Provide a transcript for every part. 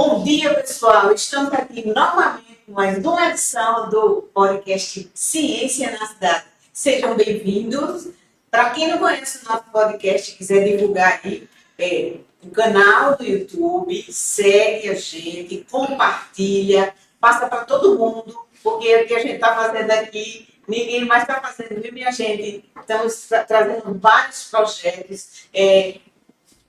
Bom dia, pessoal. Estamos aqui novamente com mais uma edição do podcast Ciência na Cidade. Sejam bem-vindos. Para quem não conhece o nosso podcast e quiser divulgar aí, o canal do YouTube, segue a gente, compartilha, passa para todo mundo, porque o que a gente está fazendo aqui, ninguém mais está fazendo, viu, minha gente? Estamos trazendo vários projetos,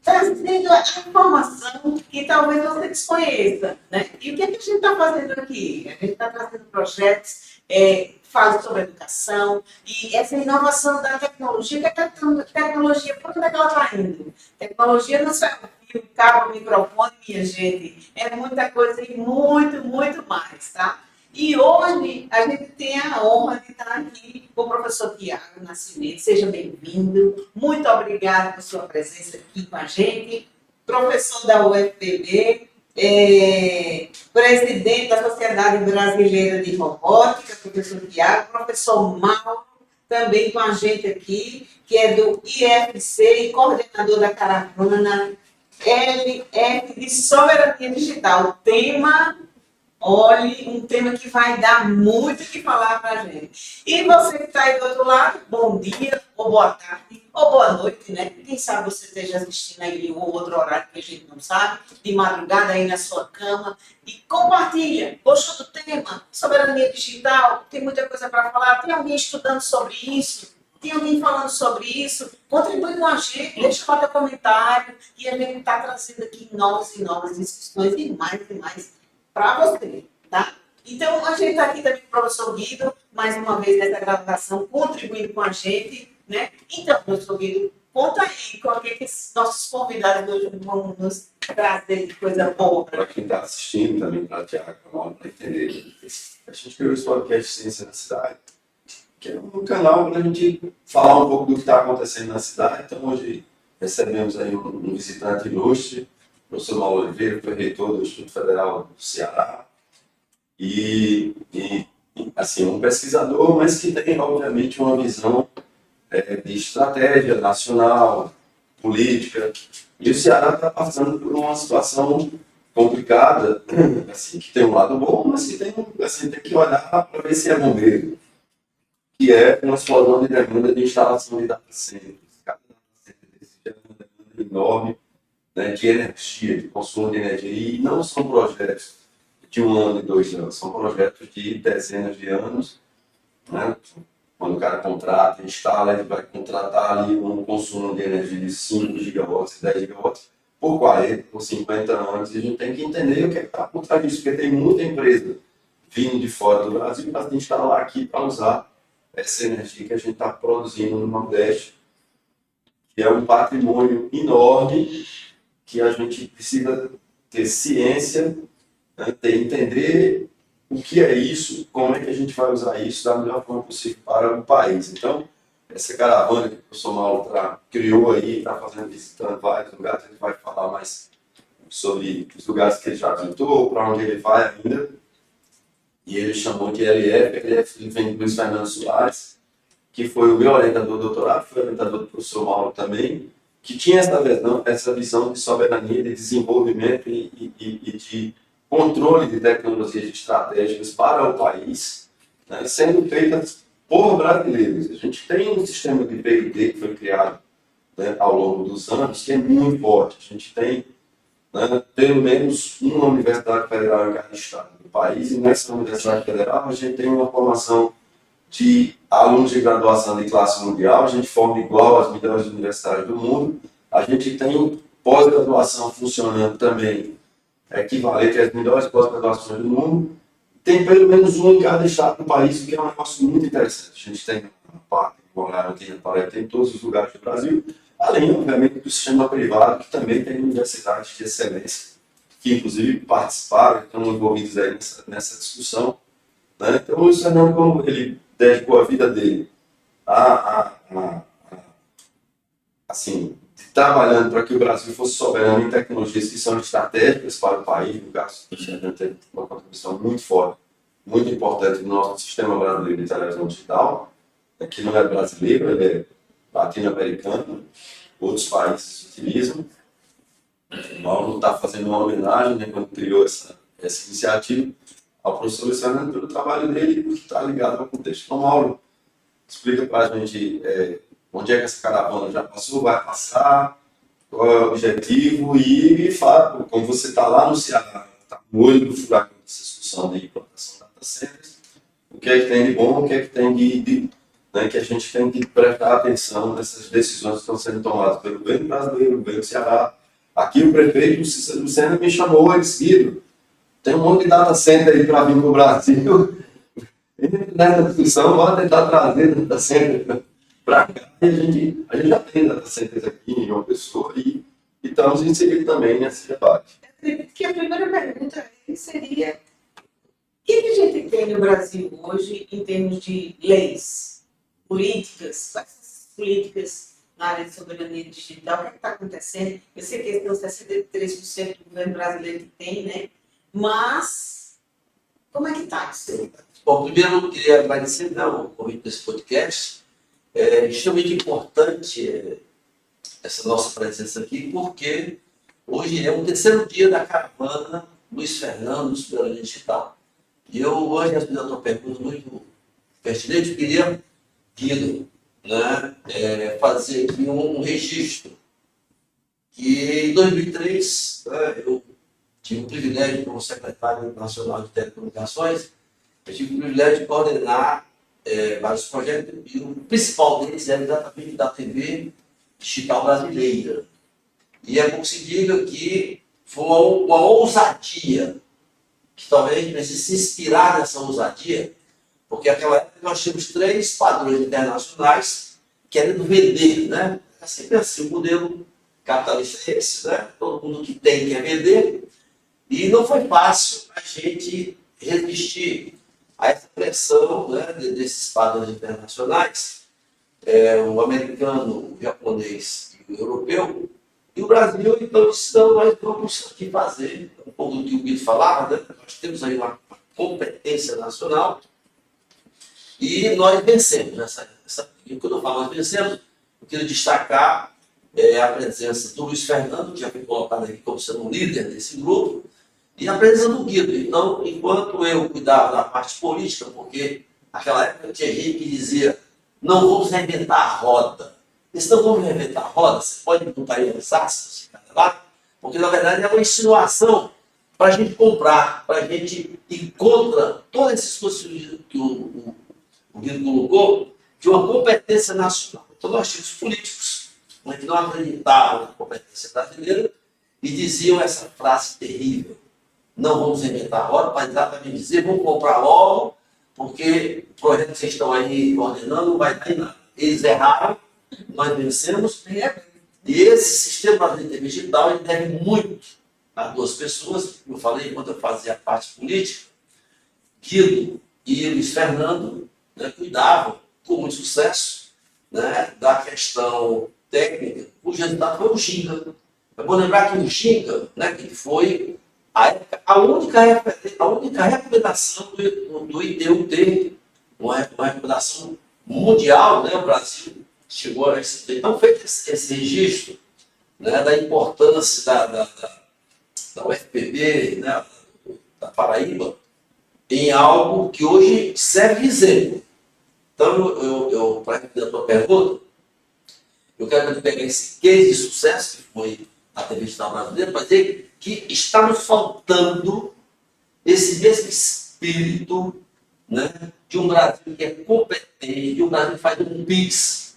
trazendo a informação que talvez você desconheça, né? E o que a gente está fazendo aqui? A gente está trazendo projetos, fala sobre educação e essa inovação da tecnologia, que a tecnologia, por onde é que ela está indo? Tecnologia não só é o fio, cabo, microfone, minha gente, é muita coisa e muito, muito mais, tá? E hoje a gente tem a honra de estar aqui com o professor Tiago Nascimento. Seja bem-vindo. Muito obrigada por sua presença aqui com a gente. Professor da UFPB, presidente da Sociedade Brasileira de Robótica, professor Tiago. Professor Mauro, também com a gente aqui, que é do IFC e coordenador da caravana LF de Soberania Digital. O tema... Olhe, um tema que vai dar muito o que falar para a gente. E você que está aí do outro lado, bom dia, ou boa tarde, ou boa noite, né? Quem sabe você esteja assistindo aí em um outro horário que a gente não sabe, de madrugada aí na sua cama. E compartilha, gostou do tema? Soberania digital, tem muita coisa para falar. Tem alguém estudando sobre isso? Tem alguém falando sobre isso? Contribui com a gente, deixa lá teu comentário. E a gente está trazendo aqui novas e novas discussões e mais para você, tá? Então, a gente está aqui também com o professor Guido, mais uma vez nessa gravação, contribuindo com a gente, né? Então, professor Guido, conta aí qual é que esses nossos convidados hoje vão nos trazer de coisa boa. Para quem está assistindo também, para Tiago, para entender, a gente criou esse podcast Ciência na Cidade, que é um canal para a gente falar um pouco do que está acontecendo na cidade. Então, hoje recebemos aí um visitante ilustre, o professor Mauro Oliveira, que foi reitor do Instituto Federal do Ceará, e assim, um pesquisador, mas que tem, obviamente, uma visão de estratégia nacional, política, e o Ceará está passando por uma situação complicada, assim, que tem um lado bom, mas que tem que olhar para ver se é bom mesmo, que é uma explosão de demanda de instalação de data centers. Cada data center desse gera uma demanda enorme, né, de energia, de consumo de energia, e não são projetos de 1 ano e 2 anos, são projetos de dezenas de anos, né? Quando o cara contrata, instala, ele vai contratar ali um consumo de energia de 5 gigawatts, 10 gigawatts, por 40, por 50 anos, e a gente tem que entender o que está por trás disso, porque tem muita empresa vindo de fora do Brasil para se instalar aqui para usar essa energia que a gente está produzindo no Nordeste, que é um patrimônio enorme, que a gente precisa ter ciência, né, entender o que é isso, como é que a gente vai usar isso da melhor forma possível para o país. Então, essa caravana que o professor Mauro criou aí, está visitando vários lugares, a gente vai falar mais sobre os lugares que ele já visitou, para onde ele vai ainda, e ele chamou de LF, ele vem do Luiz Fernando Soares, que foi o meu orientador do doutorado, foi orientador do professor Mauro também, que tinha essa visão de soberania, de desenvolvimento e de controle de tecnologias estratégicas para o país, né, sendo feitas por brasileiros. A gente tem um sistema de P&D que foi criado, né, ao longo dos anos, que é muito forte. A gente tem, né, pelo menos uma universidade federal em cada estado do país, e nessa universidade federal a gente tem uma formação de alunos de graduação de classe mundial, a gente forma igual às melhores universidades do mundo, a gente tem pós-graduação funcionando também, equivalente às melhores pós-graduações do mundo, tem pelo menos um em cada estado do país, o que é um negócio muito interessante. A gente tem uma parte de Morar, tem em todos os lugares do Brasil, além, obviamente, do sistema privado, que também tem universidades de excelência, que inclusive participaram, estão envolvidos aí nessa discussão, né? Então, o Luiz Fernando, como ele dedicou a vida dele assim, trabalhando para que o Brasil fosse soberano em tecnologias que são estratégicas para o país, no caso, a gente tem uma contribuição muito forte, muito importante no nosso sistema brasileiro de televisão digital, que não é brasileiro, ele é latino-americano, outros países utilizam. O Mauro está fazendo uma homenagem, né, quando criou essa iniciativa, ao professor Luiz Fernando pelo trabalho dele, que está ligado ao contexto. Então, Mauro, explica para a gente onde é que essa caravana já passou, vai passar, qual é o objetivo e fala, como você está lá no Ceará, está no olho do furacão dessa discussão de implantação de data centers, o que é que tem de bom, o que é que tem né, que a gente tem que prestar atenção nessas decisões que estão sendo tomadas pelo governo brasileiro, pelo governo do Ceará. Aqui o prefeito, o Cícero Lucena, me chamou, ele disse, tem um monte de data center aí para vir para o Brasil. Nessa discussão, vamos tentar trazer data center para cá. E a gente já tem data centers aqui em uma pessoa e estamos inseridos também nesse debate. Eu acredito que a primeira pergunta seria: o que a gente tem no Brasil hoje em termos de leis, políticas? Quais são essas políticas na área de soberania digital? O que está acontecendo? Eu sei que são 63% do governo brasileiro que tem, né? Mas como é que está isso? Bom, primeiro eu queria agradecer o convite desse podcast. É extremamente importante essa nossa presença aqui, porque hoje é o terceiro dia da caravana Luiz Fernando, Soberania Digital. E eu hoje respondi a tua pergunta muito pertinente. Eu queria, Guido, né, fazer aqui um registro. Que em 2003, eu tive o privilégio, como secretário nacional de telecomunicações, eu tive o privilégio de coordenar vários projetos, e o principal deles era exatamente da TV digital brasileira. E é bom que se diga que foi uma ousadia, que talvez a gente precise se inspirar nessa ousadia, porque naquela época nós tínhamos 3 padrões internacionais querendo vender, né? É sempre assim, o modelo capitalista é esse, né? Todo mundo que tem quer vender, e não foi fácil a gente resistir a essa pressão, né, desses padrões internacionais, o americano, o japonês e o europeu, e o Brasil. Então, nós vamos aqui fazer, um pouco do que o Guido falava, né? Nós temos aí uma competência nacional e nós vencemos e quando eu falo nós vencemos, eu quero destacar a presença do Luiz Fernando, que já foi colocado aqui como sendo um líder desse grupo, e a presença do Guido. Então, enquanto eu cuidava da parte política, porque naquela época tinha gente que dizia: não vamos reinventar a roda. E se não vamos reinventar a roda, você pode botar aí nos aspas, lá, porque na verdade é uma insinuação para a gente comprar, para a gente ir contra todas essas coisas que o Guido colocou, de uma competência nacional. Então, nós tínhamos políticos que não acreditavam na competência brasileira e diziam essa frase terrível: não vamos inventar a roda, para exatamente dizer, vamos comprar logo, porque o projeto que vocês estão aí coordenando não vai dar em nada. Eles erraram, nós vencemos, e esse sistema brasileiro de TV digital ele deve muito a 2 pessoas, como eu falei, enquanto eu fazia a parte política, Guido e Luiz Fernando, né, cuidavam com muito sucesso, né, da questão técnica. O resultado foi o Ginga. É bom lembrar que o Ginga, né, que foi a única recomendação do ITU-T, uma recomendação mundial, né? O Brasil chegou a esse. Então, feito esse registro, né, da importância da UFPB, né, da Paraíba, em algo que hoje serve de exemplo. Então, para responder a tua pergunta, eu quero pegar esse case de sucesso que foi a TV digital brasileira, para dizer que está nos faltando esse mesmo espírito, né, de um Brasil que é competente, de um Brasil que faz um PIX,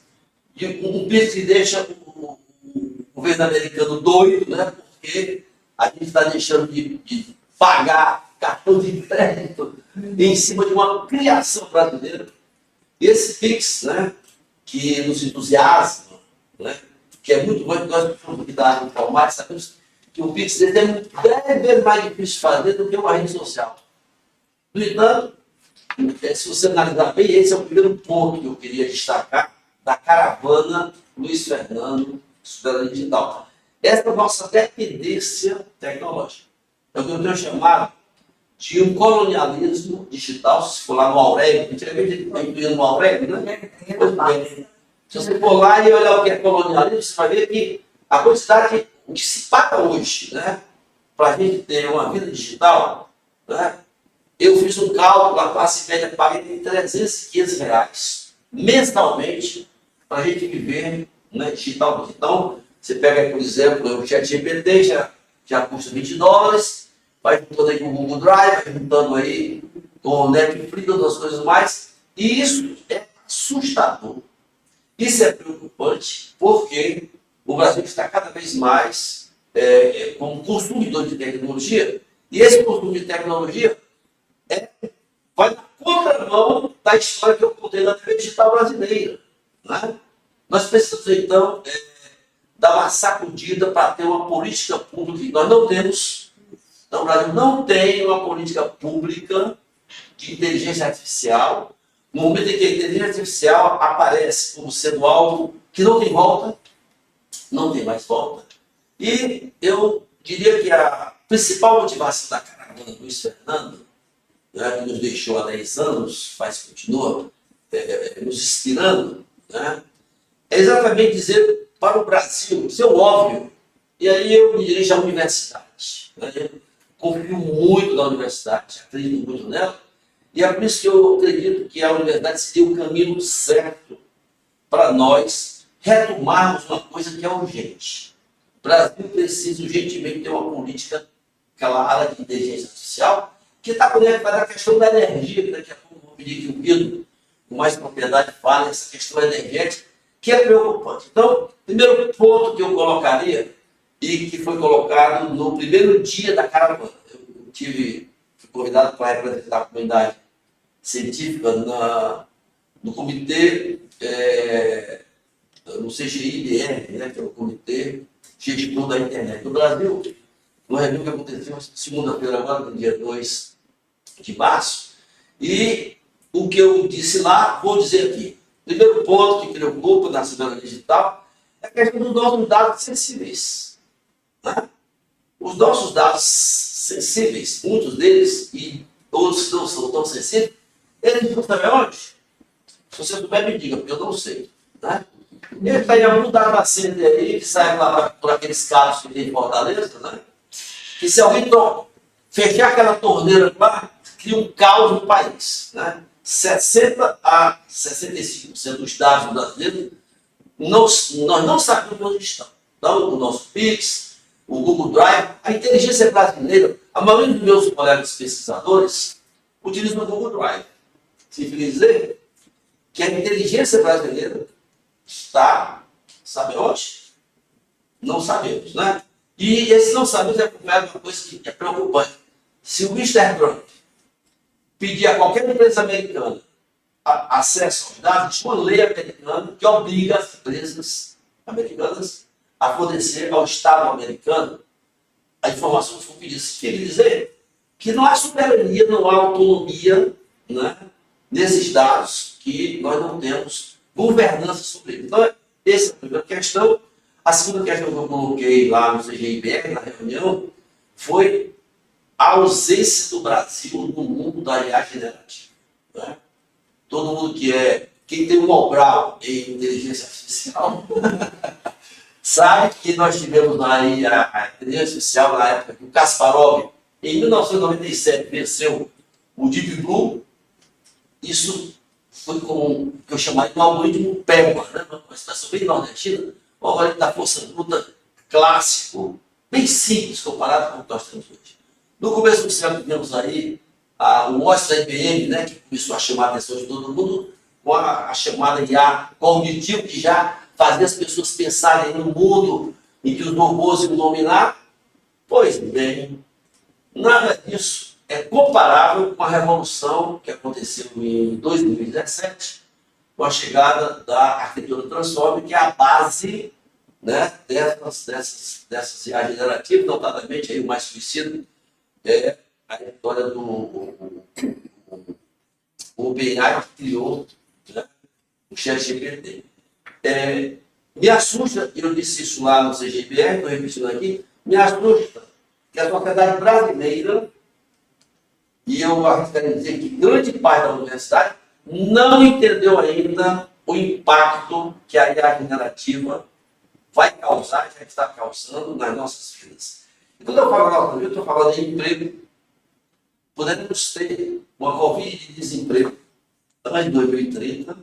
um PIX que deixa o governo americano doido, né, porque a gente está deixando de pagar cartão de crédito em cima de uma criação brasileira. Esse PIX, né, que nos entusiasma, né, que é muito bom, que nós somos da área informática, sabemos que o Pix dele é 10 vezes mais difícil de fazer do que uma rede social. No entanto, se você analisar bem, esse é o primeiro ponto que eu queria destacar da caravana Luiz Fernando Soberania Digital. Essa é a nossa dependência tecnológica. É o que eu tenho chamado de um colonialismo digital. Se for lá no Aurélio, antigamente a gente ia no Aurélio, né? Se você for lá e olhar o que é colonialismo, você vai ver que a quantidade, o que se paga hoje, né, para a gente ter uma vida digital, né, eu fiz um cálculo, a classe média paga entre 300 e 500 reais mensalmente para a gente viver, né, digitalmente. Então, você pega aí, por exemplo, o ChatGPT, já custa $20, vai juntando aí com o Google Drive, vai juntando aí com o Netflix, outras coisas mais, e isso é assustador. Isso é preocupante, porque o Brasil está cada vez mais como consumidor de tecnologia, e esse consumo de tecnologia vai na contramão da história que eu contei da TV digital brasileira. Né? Nós precisamos, então, dar uma sacudida para ter uma política pública que nós não temos. Então, o Brasil não tem uma política pública de inteligência artificial. No momento em que a inteligência artificial aparece como sendo algo que não tem volta, não tem mais volta. E eu diria que a principal motivação da caravana Luiz Fernando, né, que nos deixou há 10 anos, mas continua nos inspirando, né, é exatamente dizer para o Brasil, isso é óbvio, e aí eu me dirijo à universidade. Né, eu confio muito na universidade, acredito muito nela, e é por isso que eu acredito que a universidade seria o caminho certo para nós retomarmos uma coisa que é urgente. O Brasil precisa urgentemente ter uma política clara de inteligência artificial, que está conectada à questão da energia, que daqui a pouco eu vou pedir que o Guido, com mais propriedade, fale essa questão energética, que é preocupante. Então, primeiro ponto que eu colocaria, e que foi colocado no primeiro dia da caravana. Eu fui convidado para representar a comunidade científica no comitê, no CGI-BR, né, que é o Comitê Gestor da Internet do Brasil, no reunião que aconteceu segunda-feira agora, no dia 2 de março, e o que eu disse lá, vou dizer aqui. Primeiro ponto que preocupa na cidadania digital é a questão dos nossos dados sensíveis. Né? Os nossos dados sensíveis, muitos deles, e outros não são tão sensíveis, eles estão também onde? Se você souber, me diga, porque eu não sei. Né? Ele está em algum data center aí, que sai lá por aqueles cabos que tem em Fortaleza, né? Que se alguém fechar aquela torneira lá, cria um caos no país. Né? 60% a 65% dos dados brasileiros, nós não sabemos onde estão. Então, o nosso Pix, o Google Drive, a inteligência brasileira, a maioria dos meus colegas pesquisadores utilizam o Google Drive. Significa dizer que a inteligência brasileira está, sabe onde? Não sabemos, né? E esse não sabemos é uma coisa que é preocupante. Se o Mr. Trump pedir a qualquer empresa americana acesso aos dados, existe uma lei americana que obriga as empresas americanas a fornecer ao Estado americano a informação que for pedida. Isso quer dizer que não há soberania, não há autonomia, né, nesses dados, que nós não temos governança sobre eles. Então, essa é a primeira questão. A segunda questão que eu coloquei lá no CGIBR, na reunião, foi a ausência do Brasil no mundo da IA generativa. Né? Todo mundo quem tem um Mobral em inteligência artificial, sabe que nós tivemos aí a inteligência artificial na época que o Kasparov, em 1997, venceu o Deep Blue. Isso foi com o que eu chamaria de um algoritmo PEGMA, né? Uma expressão bem nordestina, um algoritmo da força bruta clássico, bem simples comparado com o que nós temos hoje. No começo do século, tivemos aí o WOS da IBM, né, que começou a chamar a atenção de todo mundo, com a chamada IA cognitivo, que já fazia as pessoas pensarem no mundo em que os robôs iam dominar. Pois bem, nada disso é comparável com a revolução que aconteceu em 2017, com a chegada da arquitetura Transform, que é a base, né, dessas IA generativas, notadamente aí o mais conhecido é a história do OpenAI, que criou, né, o ChatGPT. Me assusta, eu disse isso lá no CGIBR, estou repetindo aqui, me assusta que a sociedade brasileira, e eu arriscaria dizer que grande parte da universidade, não entendeu ainda o impacto que a IA generativa vai causar, já está causando nas nossas vidas. E quando eu falo nossa vida, eu estou falando em emprego. Podemos ter uma Covid de desemprego até 2030.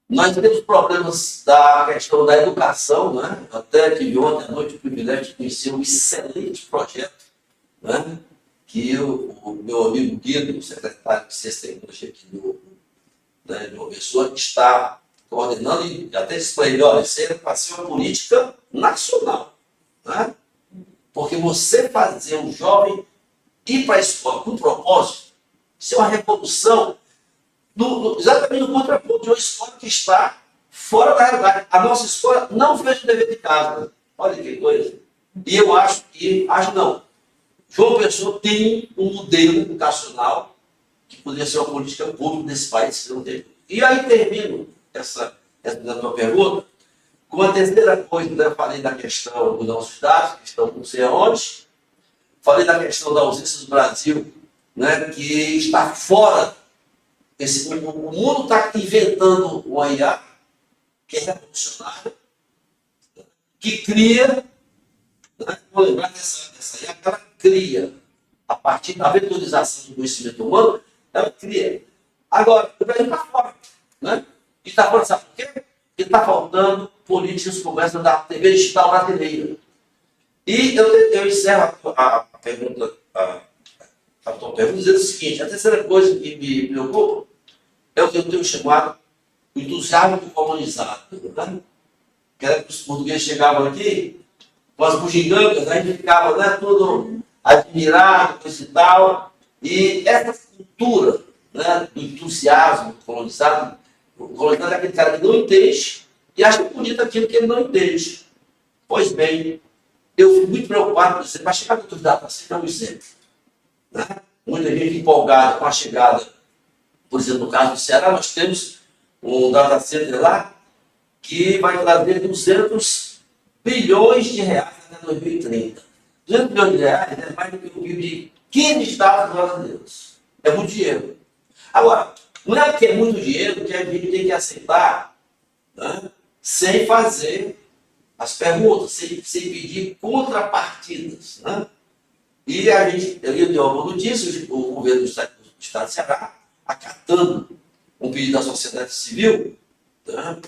Nós temos problemas da questão da educação, né? Até tive ontem à noite o privilégio de conhecer um excelente projeto, né? Que o meu amigo Guido, o secretário de Ciência e Tecnologia aqui de uma pessoa que está coordenando e até disse para ele, olha, isso é para ser uma política nacional, né? Porque você fazer um jovem ir para a escola com propósito, isso é uma revolução exatamente no contraponto de uma escola que está fora da realidade. A nossa escola não fez o dever de casa. Olha que coisa. E eu acho não. João Pessoa tem um modelo educacional que poderia ser uma política pública nesse país. Que não tem. E aí termino essa tua pergunta com a terceira coisa. Né? Eu falei da questão dos nossos dados, que estão não sei aonde. Falei da questão da ausência do Brasil, né? Que está fora. O mundo está inventando uma IA que é revolucionária, que cria, né? Vou lembrar dessa IA que ela cria, a partir da vetorização do conhecimento humano, ela cria. Agora, o Brasil está fora. Né? E está fora, sabe por quê? Porque está faltando políticas como essa da TV digital brasileira. E eu encerro a pergunta, a tua pergunta dizendo o seguinte, a terceira coisa que me preocupa é o que eu tenho chamado o entusiasmo do comunizado. Né? Que era que os portugueses chegavam aqui, com as bugigangas, a gente ficava, né, todo admirado, coisa e tal. E essa cultura, né, do entusiasmo do colonizado, o colonizado é aquele cara que não entende e acha bonito aquilo que ele não entende. Pois bem, eu fico muito preocupado, por exemplo, a chegada do data center é um exemplo. Né? Muita gente empolgada com a chegada, por exemplo, no caso do Ceará, nós temos um data center lá que vai trazer 200 bilhões de reais até 2030. 200 bilhões de reais é mais do que o PIB de 15 estados brasileiros. É muito dinheiro. Agora, não é porque é muito dinheiro que a gente tem que aceitar, né, sem fazer as perguntas, sem pedir contrapartidas. Né? E a gente, eu dei uma notícia, o governo do Estado de Ceará, acatando um pedido da sociedade civil, né?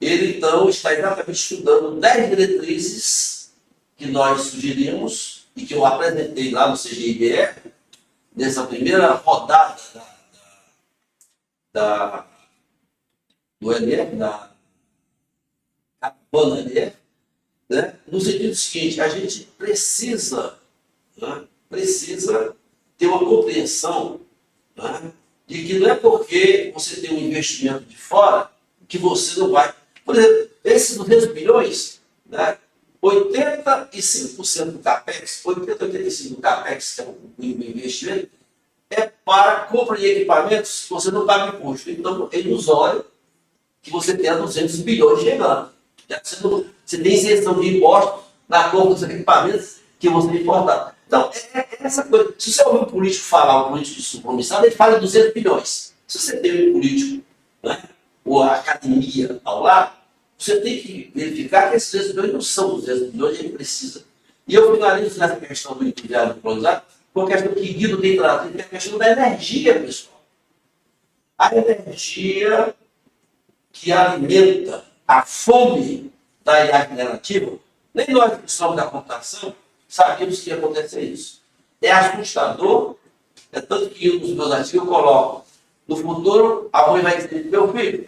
Ele então está exatamente estudando 10 diretrizes que nós sugerimos e que eu apresentei lá no CGIBR, nessa primeira rodada do LF, da Capana LF, né? No sentido seguinte, a gente precisa, né, precisa ter uma compreensão, né, de que não é porque você tem um investimento de fora que você não vai. Por exemplo, esses 200 bilhões, né, 85% do CAPEX, 85% do CAPEX, que é o investimento, é para compra de equipamentos que você não paga imposto. Então, ele nos olha que você tem 200 bilhões chegando. Você tem isenção de impostos na compra dos equipamentos que você importar. Então, é essa coisa. Se você ouvir um político falar, um político de subcomissado, ele fala 200 bilhões. Se você tem um político, né, ou a academia ao lado, você tem que verificar que esses 200 bilhões não são 200 bilhões, ele precisa. E eu finalizo nessa questão do entusiasmo colonizado, com a questão que Guido tem trazido, que é a questão da energia, pessoal. A energia que alimenta a fome da IA generativa, nem nós que somos da computação sabemos que ia acontecer isso. É assustador, é tanto que nos meus artigos eu coloco, no futuro a mãe vai dizer, meu filho,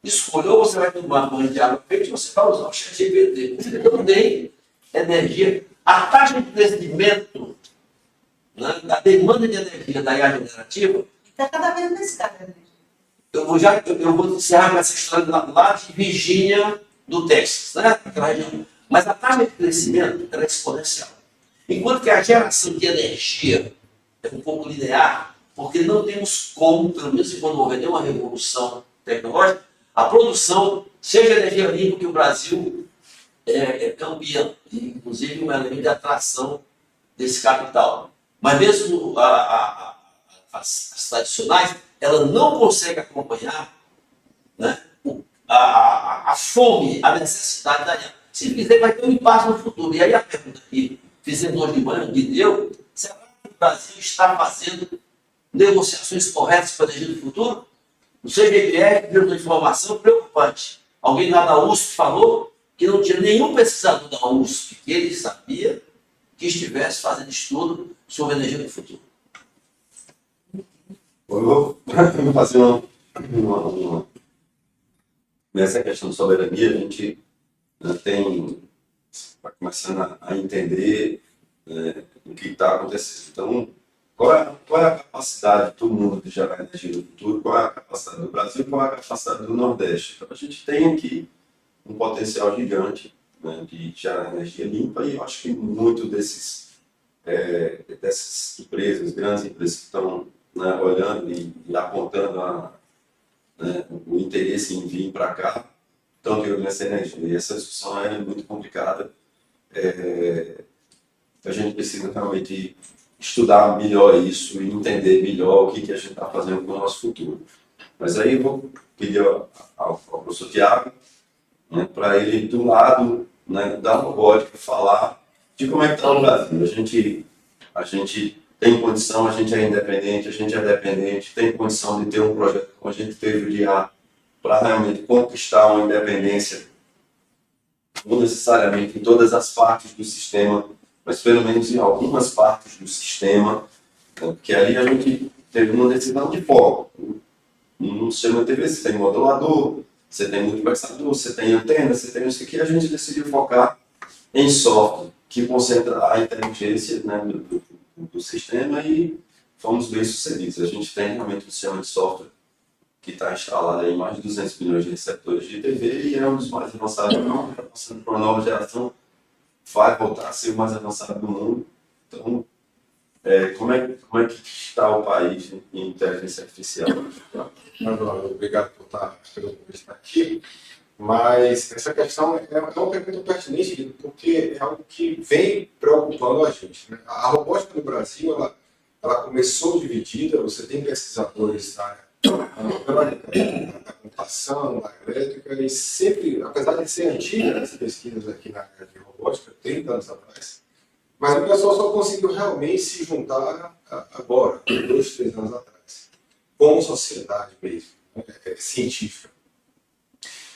escolheu, você vai tomar banho de água quente, você vai usar o ChatGPT. Você não tem energia. A taxa de crescimento, né, da demanda de energia da IA generativa Está cada vez mais cara, né? eu vou encerrar com essa história lá de Virgínia, do Texas, né? Aquela região. Mas a taxa de crescimento ela é exponencial. Enquanto que a geração de energia é um pouco linear, porque não temos como, pelo menos quando houver nenhuma revolução tecnológica, a produção, seja energia limpa, que o Brasil é campeão, inclusive um elemento de atração desse capital. Mas mesmo as tradicionais, ela não consegue acompanhar, né, a fome, a necessidade da IA. Se fizer, vai ter um impacto no futuro. E aí a pergunta que fizemos hoje de manhã, será que o Brasil está fazendo negociações corretas para a energia do futuro? O CGPR deu uma informação preocupante. Alguém lá da USP falou que não tinha nenhum pesquisador da USP que ele sabia que estivesse fazendo estudo sobre a energia do futuro. Eu vou fazer uma. Nessa questão de soberania, a gente vai começando a entender o que está acontecendo. Então, qual é a capacidade do mundo de gerar energia no futuro? Qual é a capacidade do Brasil? Qual é a capacidade do Nordeste? Então, a gente tem aqui um potencial gigante, né, de gerar energia limpa, e eu acho que muito dessas empresas, grandes empresas que estão, né, olhando e apontando o interesse em vir para cá, estão de olho nessa energia. E essa discussão é muito complicada. A gente precisa realmente estudar melhor isso e entender melhor o que a gente está fazendo com o nosso futuro. Mas aí eu vou pedir ao professor Tiago, né, para ele, do lado, né, da robótica, falar de como é que está o Brasil. A gente tem condição, a gente é independente, a gente é dependente, tem condição de ter um projeto como a gente teve de IA para realmente conquistar uma independência, não necessariamente em todas as partes do sistema, mas pelo menos em algumas partes do sistema, porque ali a gente teve uma decisão de foco. No sistema de TV você tem modulador, você tem multiplexador, você tem antena, você tem isso aqui, a gente decidiu focar em software, que concentra a inteligência, né, do sistema, e fomos bem sucedidos. A gente tem realmente um sistema de software que está instalado em mais de 200 milhões de receptores de TV e é um dos mais avançados do mundo. Está passando por uma nova geração, vai voltar a ser o mais avançado do mundo. Então, como é que está o país em inteligência artificial? Manuel, obrigado pelo estar aqui, mas essa questão é uma pergunta pertinente, porque é algo que vem preocupando a gente, né? A robótica no Brasil, ela começou dividida, você tem pesquisadores da computação, da elétrica, e sempre, apesar de ser antiga as pesquisas aqui na área de robótica, 30 anos atrás, mas o pessoal só conseguiu realmente se juntar agora, 2, 3 anos atrás, como sociedade mesmo, científica.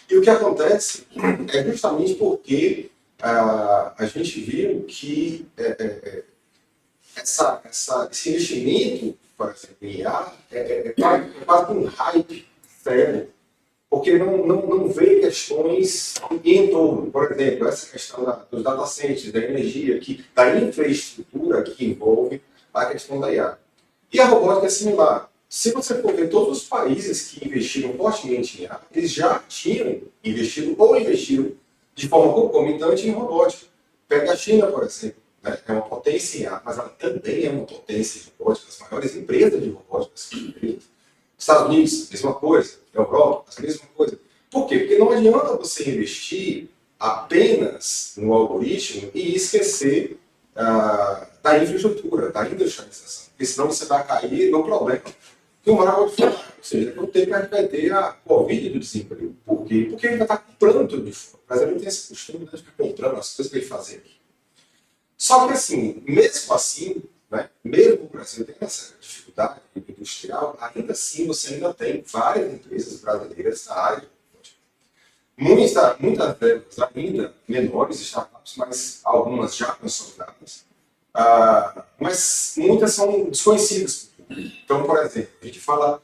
E o que acontece é justamente porque a gente viu que esse investimento, por exemplo, em IA, é quase um hype sério, porque não vê questões em torno. Por exemplo, essa questão dos data centers, da energia, da infraestrutura que envolve a questão da IA. E a robótica é similar. Se você for ver todos os países que investiram fortemente em IA, eles já tinham investido ou investiram de forma concomitante em robótica. Pega a China, por exemplo, né? É uma potência em IA, mas ela também é uma potência em robótica, as maiores empresas de robótica que tem. Estados Unidos, mesma coisa. Europa, a mesma coisa. Por quê? Porque não adianta você investir apenas no algoritmo e esquecer da infraestrutura, da industrialização. Porque senão você vai cair no problema que o Marco vai falar. Ou seja, no tempo a gente vai ter a Covid do desemprego. Por quê? Porque ele vai estar comprando tudo de fora. O brasileiro tem esse costume de ficar comprando as coisas que ele faz aqui. Só que assim, mesmo assim, né, mesmo o Brasil tendo essa dificuldade industrial, ainda assim você ainda tem várias empresas brasileiras na área de robótica. Muitas delas ainda menores, startups, mas algumas já consolidadas. Mas muitas são desconhecidas. Então, por exemplo, a gente fala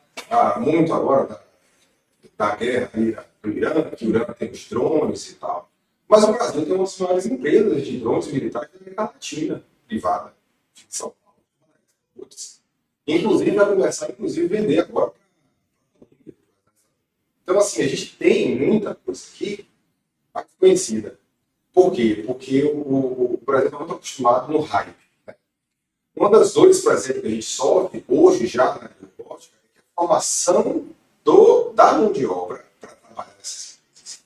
muito agora da guerra do Irã, que o Irã tem os drones e tal. Mas o Brasil tem uma das maiores empresas de drones militares da América Latina, privada, de São Paulo. Inclusive, vai começar a vender agora. Então, assim, a gente tem muita coisa aqui conhecida. Por quê? Porque o Brasil está muito acostumado no hype. Né? Uma das dores, por exemplo, que a gente sofre hoje já na robótica é a formação da mão de obra para trabalhar nessas coisas.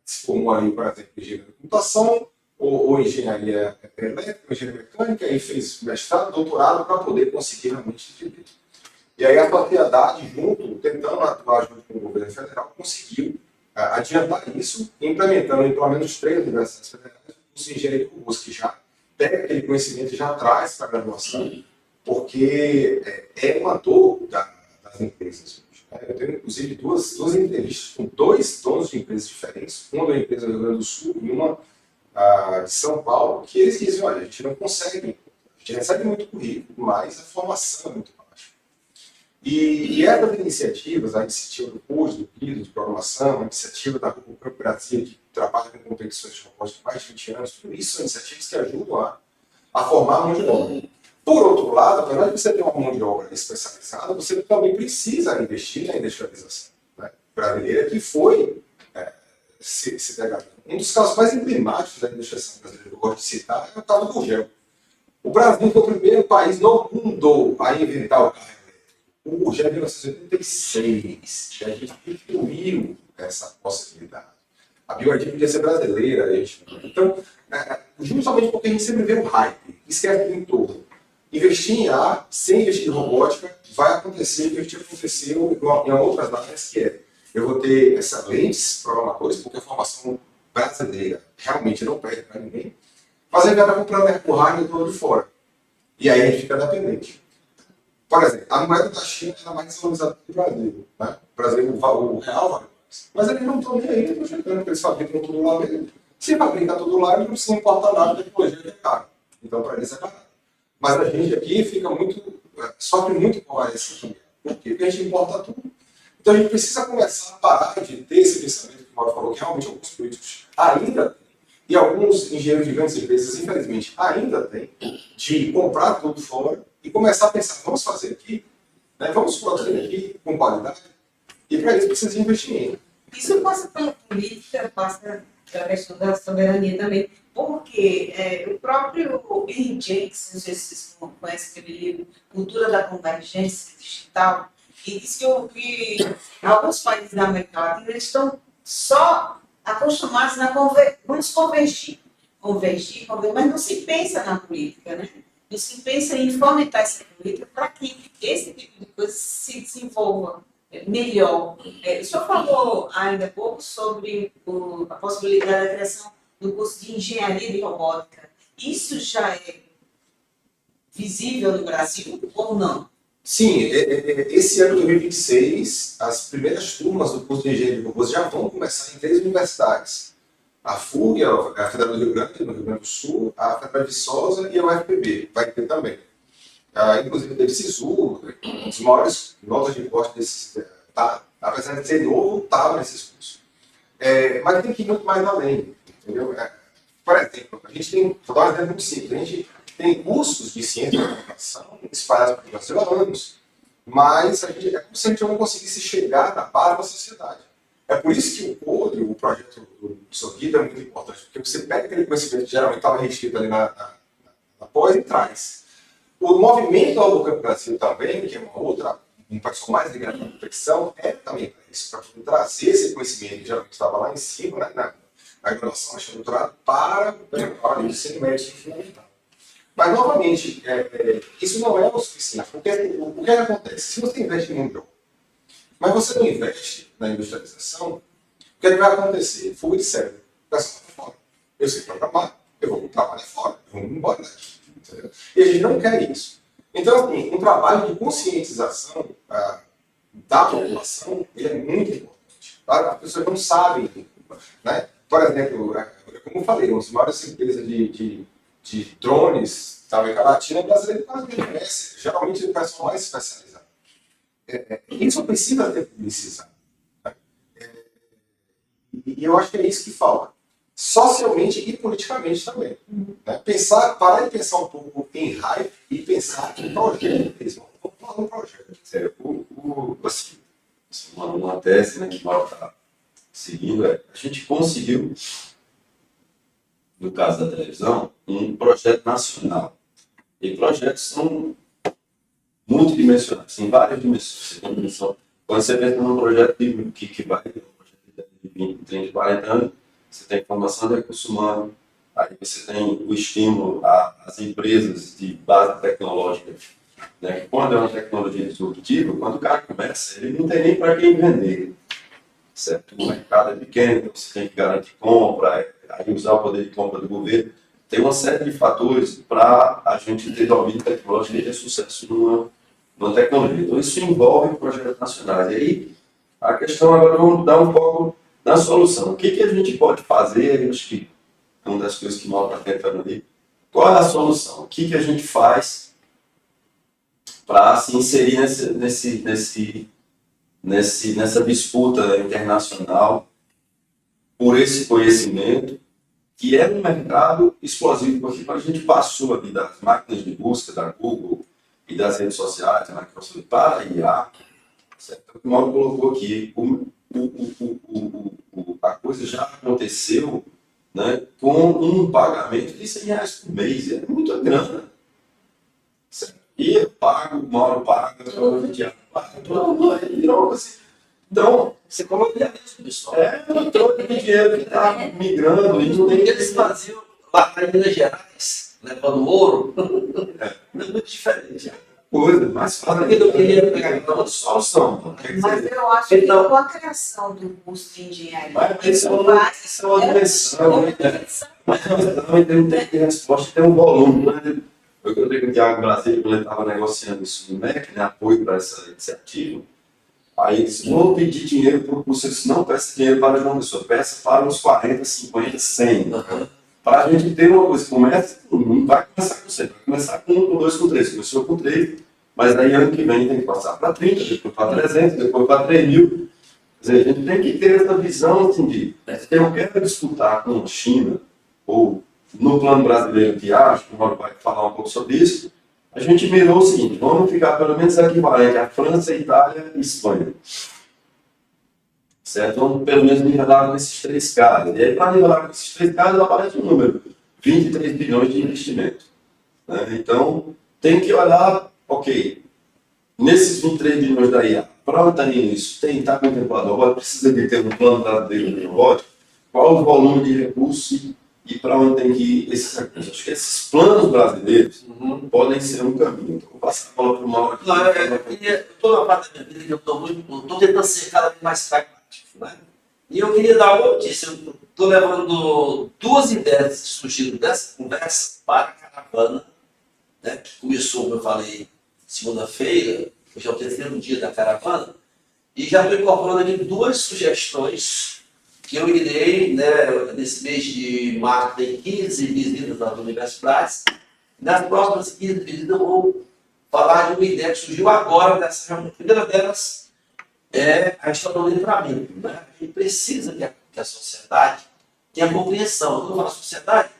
Se formou ali, por exemplo, engenharia de computação, ou engenharia elétrica, ou engenharia mecânica, e fez mestrado, doutorado, para poder conseguir realmente entender. E aí a sociedade, tentando atuar junto com o governo federal, conseguiu adiantar isso, implementando em pelo menos 3 universidades federais o curso de engenharia de robôs, que já pega aquele conhecimento e já traz para a graduação, porque é uma dor das empresas. Eu tenho, inclusive, duas entrevistas com 2 donos de empresas diferentes, uma da empresa do Rio Grande do Sul e uma de São Paulo, que eles dizem, olha, a gente não consegue, a gente recebe muito currículo, mas a formação é muito baixa. E essas iniciativas, a iniciativa do curso, do PIDO, de programação, a iniciativa da Google Brasil, que trabalha com competições de robótica há mais de 20 anos, tudo isso são iniciativas que ajudam a formar a mão de obra. Por outro lado, apesar de você ter uma mão de obra especializada, você também precisa investir na industrialização, né, brasileira, que foi se degradando. Um dos casos mais emblemáticos da industrialização brasileira que eu gosto de citar é o caso do Gurgel. O Brasil foi o primeiro país no mundo a inventar o carro elétrico. O Gurgel em 1986. A gente incluiu essa possibilidade. A BYD podia ser brasileira. Então, justamente porque a gente sempre vê o hype, esquece do entorno. Investir em A, sem investir em robótica, vai acontecer o que aconteceu em outras áreas, que é eu vou ter excelentes programadores, porque a formação brasileira realmente não perde para ninguém, mas aí vai estar comprando o hardware todo de fora. E aí a gente fica dependente. Por exemplo, a moeda da China é mais desvalorizada que o Brasil. Né? O Brasil, o real vale mais. Mas eles não estão nem aí, estão chegando, porque eles fabricam tudo lá mesmo. Se fabricar tudo lá, eles não precisam importar nada, a tecnologia que é cara. Então, para eles é caro. Mas a gente aqui fica sofre muito com essa também. Por quê? Porque a gente importa tudo. Então a gente precisa começar a parar de ter esse pensamento que o Mauro falou, que realmente alguns políticos ainda têm, e alguns engenheiros de grandes empresas, infelizmente, ainda têm, de comprar tudo fora e começar a pensar, vamos fazer aqui, né? Vamos produzir aqui com qualidade, e para isso precisa de investimento. Isso passa pela política, passa pela questão da soberania também, porque o próprio Bill Gates, não sei se vocês conhecem aquele livro, Cultura da Convergência Digital, e diz que alguns países da América Latina eles estão só acostumados a vamos convergir, mas não se pensa na política, né? Não se pensa em fomentar essa política para que esse tipo de coisa se desenvolva melhor. O senhor falou ainda há pouco sobre a possibilidade da criação do curso de engenharia de robótica. Isso já é visível no Brasil ou não? Sim, esse ano de 2026, as primeiras turmas do curso de engenharia de robôs já vão começar em 3 universidades. A FURG, a Federal do Rio Grande, no Rio Grande do Sul, a Federal de Viçosa e a UFPB, vai ter também. Inclusive, teve SISU, um dos maiores notas de corte desses, apesar de ser novo, estava nesses cursos. Mas tem que ir muito mais além, entendeu? Por exemplo, a gente tem, vou dar um exemplo muito simples, a gente tem cursos de ciência da computação espalhados pelo Brasil há anos, mas é como se a gente não conseguisse chegar na base da sociedade. É por isso que o CODE, o projeto do Sorguida, é muito importante, porque você pega aquele conhecimento que geralmente estava restrito ali na pós e traz. O movimento ao Campo Brasil também, que é um pessoal mais ligado à competição, é também para isso, para trazer esse conhecimento que geralmente estava lá em cima, né, na graduação, na doutorado, para o ensino médio fundamental. Mas, novamente, isso não é o suficiente, porque o que acontece? Se você investe em mão de obra, mas você não investe na industrialização, o que vai acontecer? Fuga de cérebro. O pessoal vai fora. Eu sei programar, eu vou trabalhar fora, eu vou embora daqui. Entendeu? E a gente não quer isso. Então, assim, um trabalho de conscientização da população ele é muito importante. Tá? As pessoas não sabem. Né? Por exemplo, como eu falei, uma das maiores empresas de drones da América Latina, brasileiro quase não conhece. Geralmente o pessoal mais especializado. Isso precisa ter publicizado. Né? E eu acho que é isso que falta. Socialmente e politicamente também. Né? Parar de pensar um pouco em hype e pensar em projeto mesmo. Vamos falar um projeto. Assim, uma tese, né, que o Mauro está seguindo a gente conseguiu, no caso da televisão, um projeto nacional. E projetos são multidimensionais, em várias dimensões. Quando você pensa num projeto que vai ter um projeto de 20, 30, 40 anos, você tem formação de recurso humano, aí você tem o estímulo às empresas de base tecnológica né, que quando é uma tecnologia disruptiva, quando o cara começa, ele não tem nem para quem vender. Certo? O mercado é pequeno, então você tem que garantir compra, aí usar o poder de compra do governo. Tem uma série de fatores para a gente ter domínio tecnológico e ter sucesso numa tecnologia. Então, isso envolve projetos nacionais. E aí, a questão agora, vamos dar um pouco na solução. O que a gente pode fazer? Eu acho que é uma das coisas que o Mauro está tentando ali. Qual é a solução? O que a gente faz para se inserir nessa disputa internacional por esse conhecimento, que é um mercado explosivo, porque quando a gente passou ali das máquinas de busca da Google e das redes sociais, da Microsoft, para a IA, certo? O Mauro colocou aqui, a coisa já aconteceu, né, com um pagamento de R$100 por mês, é muita grana. Certo? E eu pago, o Mauro paga, o Thiago paga, todo mundo aí virou assim. Então, Você coloca isso, pessoal. é um troco de dinheiro que está migrando, e não tem Eles faziam lá em Minas Gerais, levando ouro. Não é muito diferente. coisa mais fácil. Eu não queria pegar Então, uma solução. Quer Mas dizer, eu acho que Então- com a criação do curso de engenharia, mas isso é uma dimensão, né? Mas também tem um tempo de resposta, tem um volume. Né? Eu encontrei com o Thiago Brasil, quando ele estava negociando isso no MEC, né, apoio para essa iniciativa. Aí ele disse, vou pedir dinheiro para o curso. Eu disse, não peça dinheiro para João Pessoa, peça para uns 40, 50, 100. Para a gente ter uma coisa, começa, não vai começar com 100, vai começar com 1, com 2, com 3. Começou com 3, mas aí ano que vem tem que passar para 30, depois para 300, depois para 3.000. Quer dizer, a gente tem que ter essa visão assim, de se eu quero disputar com a China, ou no plano brasileiro que acho, que o Mauro vai falar um pouco sobre isso, a gente mirou o seguinte, vamos ficar pelo menos equivalente a França, Itália e Espanha. Certo? Vamos pelo menos nivelar com esses 3 caras. E aí, para nivelar com esses 3 caras, aparece um número, 23 bilhões de investimento. Né? Então, tem que olhar, ok, nesses 23 bilhões da IA, para onde está indo isso? Está contemplado agora, precisa de ter um plano brasileiro de robótica, qual o volume de recursos e para onde tem que ir esses recursos. Acho que esses planos brasileiros podem ser um caminho. Então, vou passar a bola para o Mauro. Não, eu estou na parte da minha vida que eu estou tentando ser cada vez mais pragmático. Né? E eu queria dar uma notícia. Eu estou levando 2 ideias que surgiram dessa conversa para a caravana, né, que começou, como eu falei, segunda-feira, hoje é o 3º dia da caravana, e já estou incorporando aqui 2 sugestões que eu irei, né, nesse mês de março, tem 15 visitas nas universidades. Nas próximas 15 visitas eu vou falar de uma ideia que surgiu agora dessa reunião. A primeira delas é a história do letramento. Né? A gente precisa que a sociedade tenha compreensão. Quando eu falo sociedade,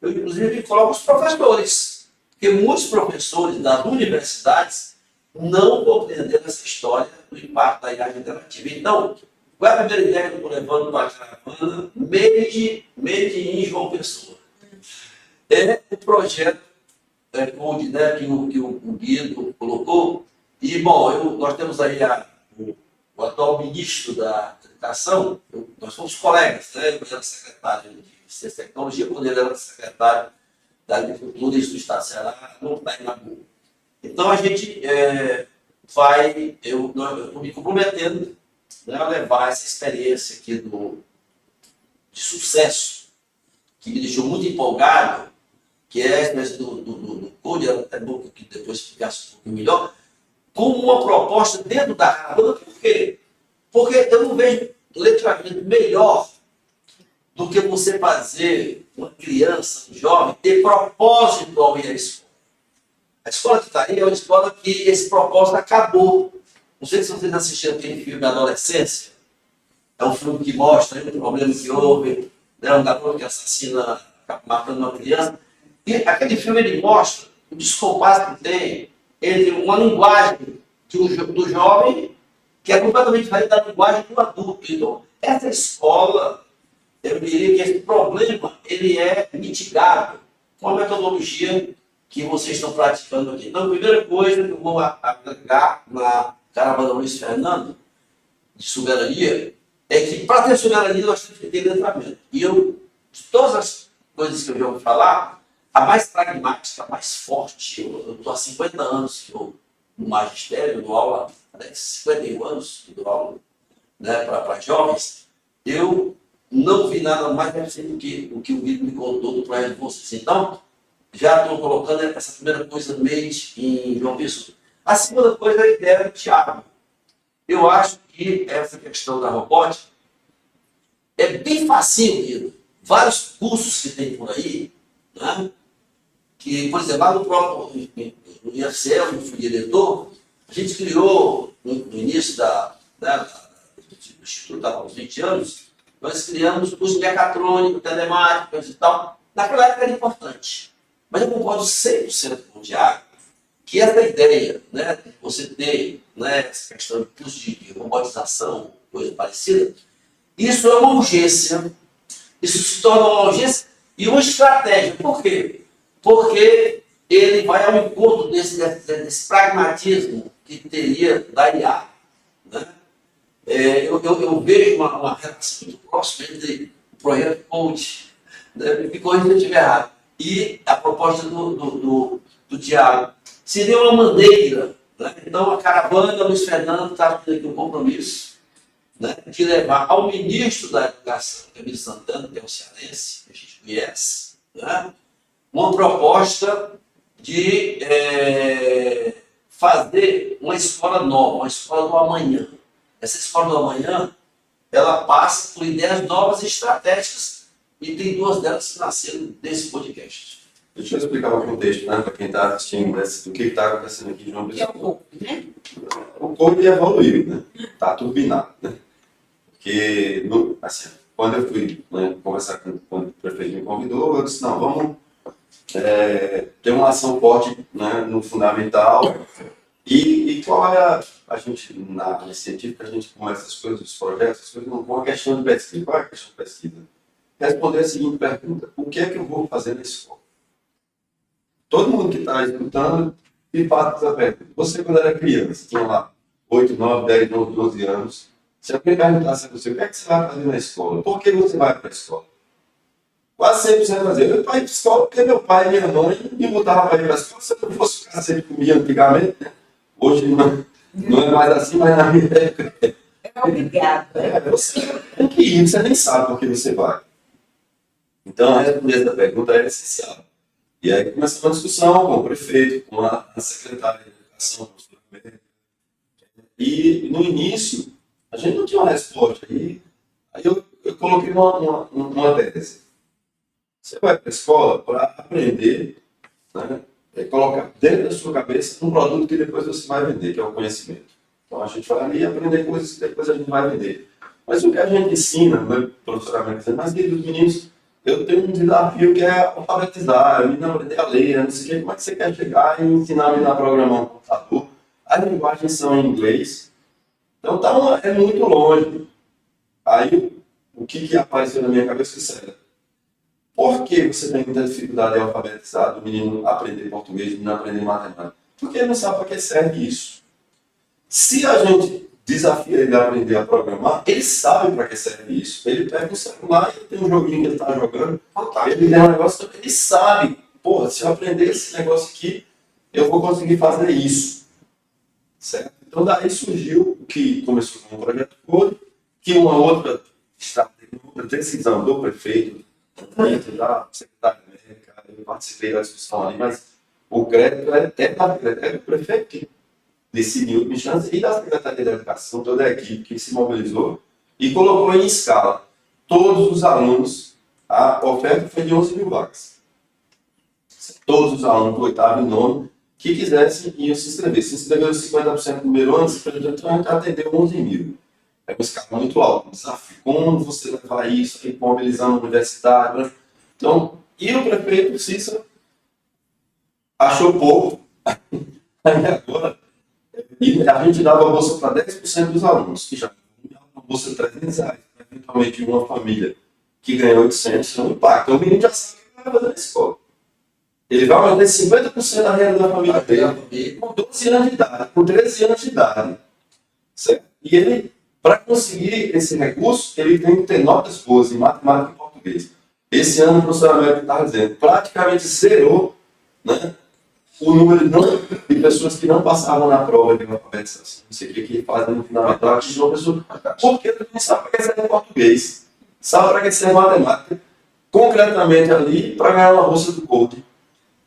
eu inclusive coloco os professores, porque muitos professores das universidades não compreenderam essa história do impacto da IA generativa. Então, qual é a primeira ideia que eu estou levando para a caravana? Made in João Pessoa. É o projeto Code, né, que o Guido colocou. E, bom, nós temos aí o atual ministro da Educação, nós somos colegas, né? Eu era secretário de Ciência e Tecnologia, quando ele era secretário da Agricultura e do Estado do Ceará, não está em Nabu. Então, a gente eu estou me comprometendo, né, a levar essa experiência aqui de sucesso, que me deixou muito empolgado, que é a experiência do Code, era até bom que depois explicasse um pouquinho melhor, como uma proposta dentro da caravana. Por quê? Porque eu não vejo letramento melhor do que você fazer uma criança, um jovem, ter propósito ao ir à escola. A escola que está aí é uma escola que esse propósito acabou. Não sei se vocês assistiram aquele filme Adolescência. É um filme que mostra o problema que houve, né, um garoto que assassina, matando uma criança. E aquele filme ele mostra o descompasso que tem entre uma linguagem do jovem que é completamente diferente da linguagem do adulto. Então, essa escola, eu diria que esse problema ele é mitigado com a metodologia que vocês estão praticando aqui. Então, a primeira coisa que eu vou agregar na caravana Luiz Fernando, de soberania, é que para ter soberania nós temos que ter letramento. E eu, de todas as coisas que eu já vou falar, a mais pragmática, a mais forte. Eu estou há 50 anos que eu, no magistério, eu dou aula, 51 anos que eu dou aula, né, para jovens. Eu não vi nada mais recente do que o que o Guido me contou do projeto de vocês. Então, já estou colocando essa primeira coisa made em João Pessoa. A segunda coisa é a ideia do Thiago. Eu acho que essa questão da robótica é bem facinho, Guido. Vários cursos que tem por aí, né? Que, por exemplo, lá no próprio no IFCE, no fui diretor, a gente criou, no início do Instituto, há uns 20 anos, nós criamos curso de mecatrônico, telemática e tal. Naquela época era importante. Mas eu concordo 100% com o Thiago que essa ideia, né, de você ter, né, essa questão de curso de robotização, coisa parecida, isso é uma urgência. Isso se torna uma urgência e uma estratégia. Por quê? Porque ele vai ao encontro desse pragmatismo que teria da IA. Né? Eu vejo uma relação muito próxima entre o projeto Coach, né? Me corrija se eu estiver errado, e a proposta do Thiago. Seria uma maneira, né? Então a caravana Luiz Fernando está tendo aqui um compromisso, né, de levar ao ministro da Educação, Camilo Santana, que é um cearense, que a gente conhece, né, uma proposta de fazer uma escola nova, uma escola do amanhã. Essa escola do amanhã, ela passa por ideias novas e estratégicas, e tem duas delas que nasceram desse podcast. Deixa eu explicar o contexto, né, para quem está assistindo, né, do que está acontecendo aqui em João Que é o Pessoa. corpo, né? O corpo evoluiu, né? Está turbinado, né? Porque, assim, quando eu fui, né, conversar quando o prefeito me convidou, eu disse, não, vamos ter uma ação forte, né, no fundamental. E qual é a gente, na área científica, a gente começa as coisas, os projetos, as coisas, com a questão de pesquisa. Qual é a questão de pesquisa? Responder a seguinte pergunta: o que é que eu vou fazer na escola? Todo mundo que está escutando, de fato, essa pergunta. Você, quando era criança, tinha lá 8, 9, 10, 11, 12 anos, se alguém perguntasse a você o que é que você vai fazer na escola, por que você vai para a escola? Quase 100% vai dizer, eu para ir para a escola porque meu pai e minha mãe me botavam para ir para a escola. Se eu não fosse o cara sempre comia antigamente, né? Hoje não é mais assim, mas na minha época É obrigado. você tem que ir, você nem sabe por que você vai. Então, a responder essa pergunta é essencial. E aí começa uma discussão com o prefeito, com a secretária de Educação, a professora América. E no início, a gente não tinha uma resposta. Aí eu coloquei uma tese. Você vai para a escola para aprender, né, colocar dentro da sua cabeça um produto que depois você vai vender, que é o conhecimento. Então a gente vai ali aprender coisas que depois a gente vai vender. Mas o que a gente ensina, né, professor América, mas dos meninos, eu tenho um desafio que é alfabetizar, a menina aprender a ler, não sei o que, como é que você quer chegar e ensinar a menina a programar um computador? As linguagens são em inglês, então é muito longe. Aí, o que apareceu na minha cabeça é sério. Por que você tem muita dificuldade em alfabetizar o menino aprender português, o menino aprender matemática? Porque ele não sabe para que serve isso. Se a gente desafia ele a aprender a programar, ele sabe para que serve isso. Ele pega um celular e tem um joguinho que ele está jogando, ele tem um negócio, ele sabe, porra, se eu aprender esse negócio aqui, eu vou conseguir fazer isso. Certo? Então daí surgiu o que começou como um projeto Code, que uma outra decisão do prefeito, da secretária América, eu participei da discussão ali, mas o crédito é do prefeito que decidiu me chance e da Secretaria de Educação, toda a equipe que se mobilizou e colocou em escala todos os alunos. A oferta foi de 11 mil vagas. Todos os alunos do oitavo e nono que quisessem iam se inscrever. Se inscreveu 50% no primeiro ano, 50% a gente atendeu 11 mil. É uma escala muito alta, um desafio. Como você levar isso, aí, mobilizando a universidade. Né? Então, e o prefeito Cícero achou pouco. Aí agora, e a gente dava a bolsa para 10% dos alunos, que já uma bolsa de R$300, eventualmente uma família que ganha 800, não impacta. O menino já sabe o que vai fazer na escola. Ele vai aumentar 50% da renda da família dele, com 12 anos de idade, com 13 anos de idade. Certo? E ele, para conseguir esse recurso, ele tem que ter notas boas em matemática e português. Esse ano o professor Américo está dizendo, praticamente zerou, né, o número de pessoas que não passavam na prova de alfabetização. Não sei o que fazem no fundamental, aqui de uma pessoa, porque ele não sabe para que serve português, sabe para que serve matemática, concretamente ali para ganhar uma bolsa do Code.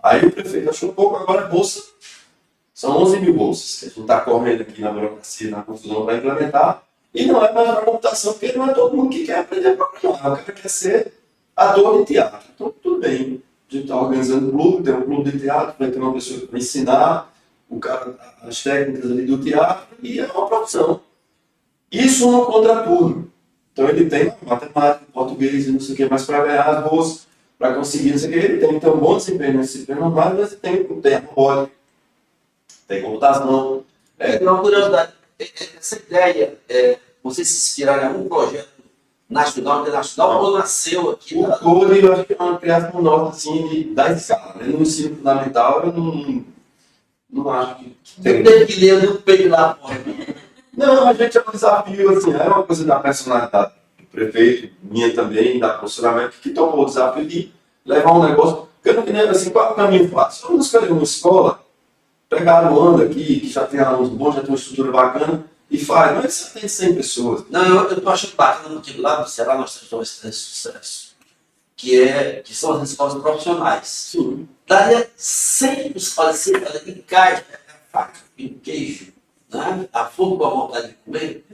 Aí o prefeito achou um pouco, agora a bolsa, são 11 mil bolsas, que a gente está correndo aqui na burocracia, na confusão para implementar, e não é mais para computação, porque não é todo mundo que quer aprender a programar, o cara quer ser ator de teatro. Então, tudo bem. A gente está organizando um clube, tem um clube de teatro, vai ter uma pessoa para ensinar o cara as técnicas ali do teatro, e é uma profissão. Isso no contraturno. Então, ele tem matemática, português e não sei o que, mas para ganhar as bolsas, para conseguir não sei o que, ele tem que ter um bom desempenho nesse disciplina normal, mas ele tem robótica, tem computação. Uma curiosidade, essa ideia, vocês se inspiraram em algum projeto nacional, internacional, ou nasceu aqui? O Code, eu acho que é uma criação nossa, assim, da escala. Né? No ensino fundamental, eu não acho que Eu tenho que ler o peito lá fora. Não, a gente é um desafio, assim, é uma coisa da personalidade do prefeito, minha também, da professora América, que tomou o desafio de levar um negócio. Porque eu não queria, assim, qual é o caminho fácil? Vamos escolher uma escola, pegar o Anda aqui, que já tem alunos bons, já tem uma estrutura bacana, e faz. Mas você tem 100 pessoas. Não, eu estou achando bacana porque lá no Ceará nós temos uma história de sucesso, que são as escolas profissionais. Sim. Daria 100 escolas, 100 em caixa, faca, e queijo, né? A fome com a vontade de comer.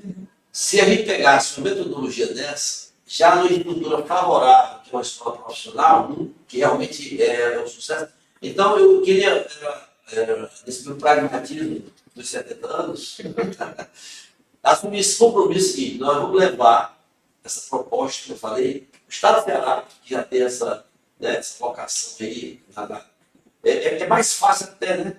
Se a gente pegasse uma metodologia dessa, já numa estrutura favorável, que é uma escola profissional, que realmente é um sucesso. Então, eu queria, nesse meu pragmatismo dos 70 anos, assumir esse compromisso seguinte: nós vamos levar essa proposta que eu falei, o Estado do Ceará, que já tem essa vocação aí, é mais fácil até, né?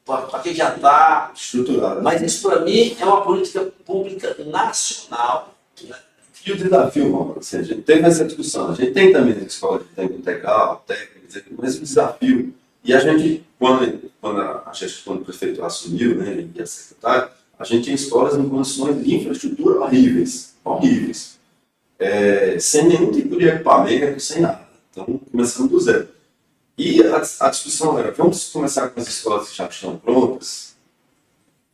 Para quem já está Estruturada. Mas isso, para mim, é uma política pública nacional. Né? E o desafio, Mauro, assim, a gente teve essa discussão, a gente tem também as escolas de tempo integral, técnicas, mas o desafio, e a gente, quando o prefeito assumiu, né, e a secretária, a gente tinha escolas em condições de infraestrutura horríveis, sem nenhum tipo de equipamento, sem nada. Então, começando do zero. E a discussão era, vamos começar com as escolas que já estão prontas?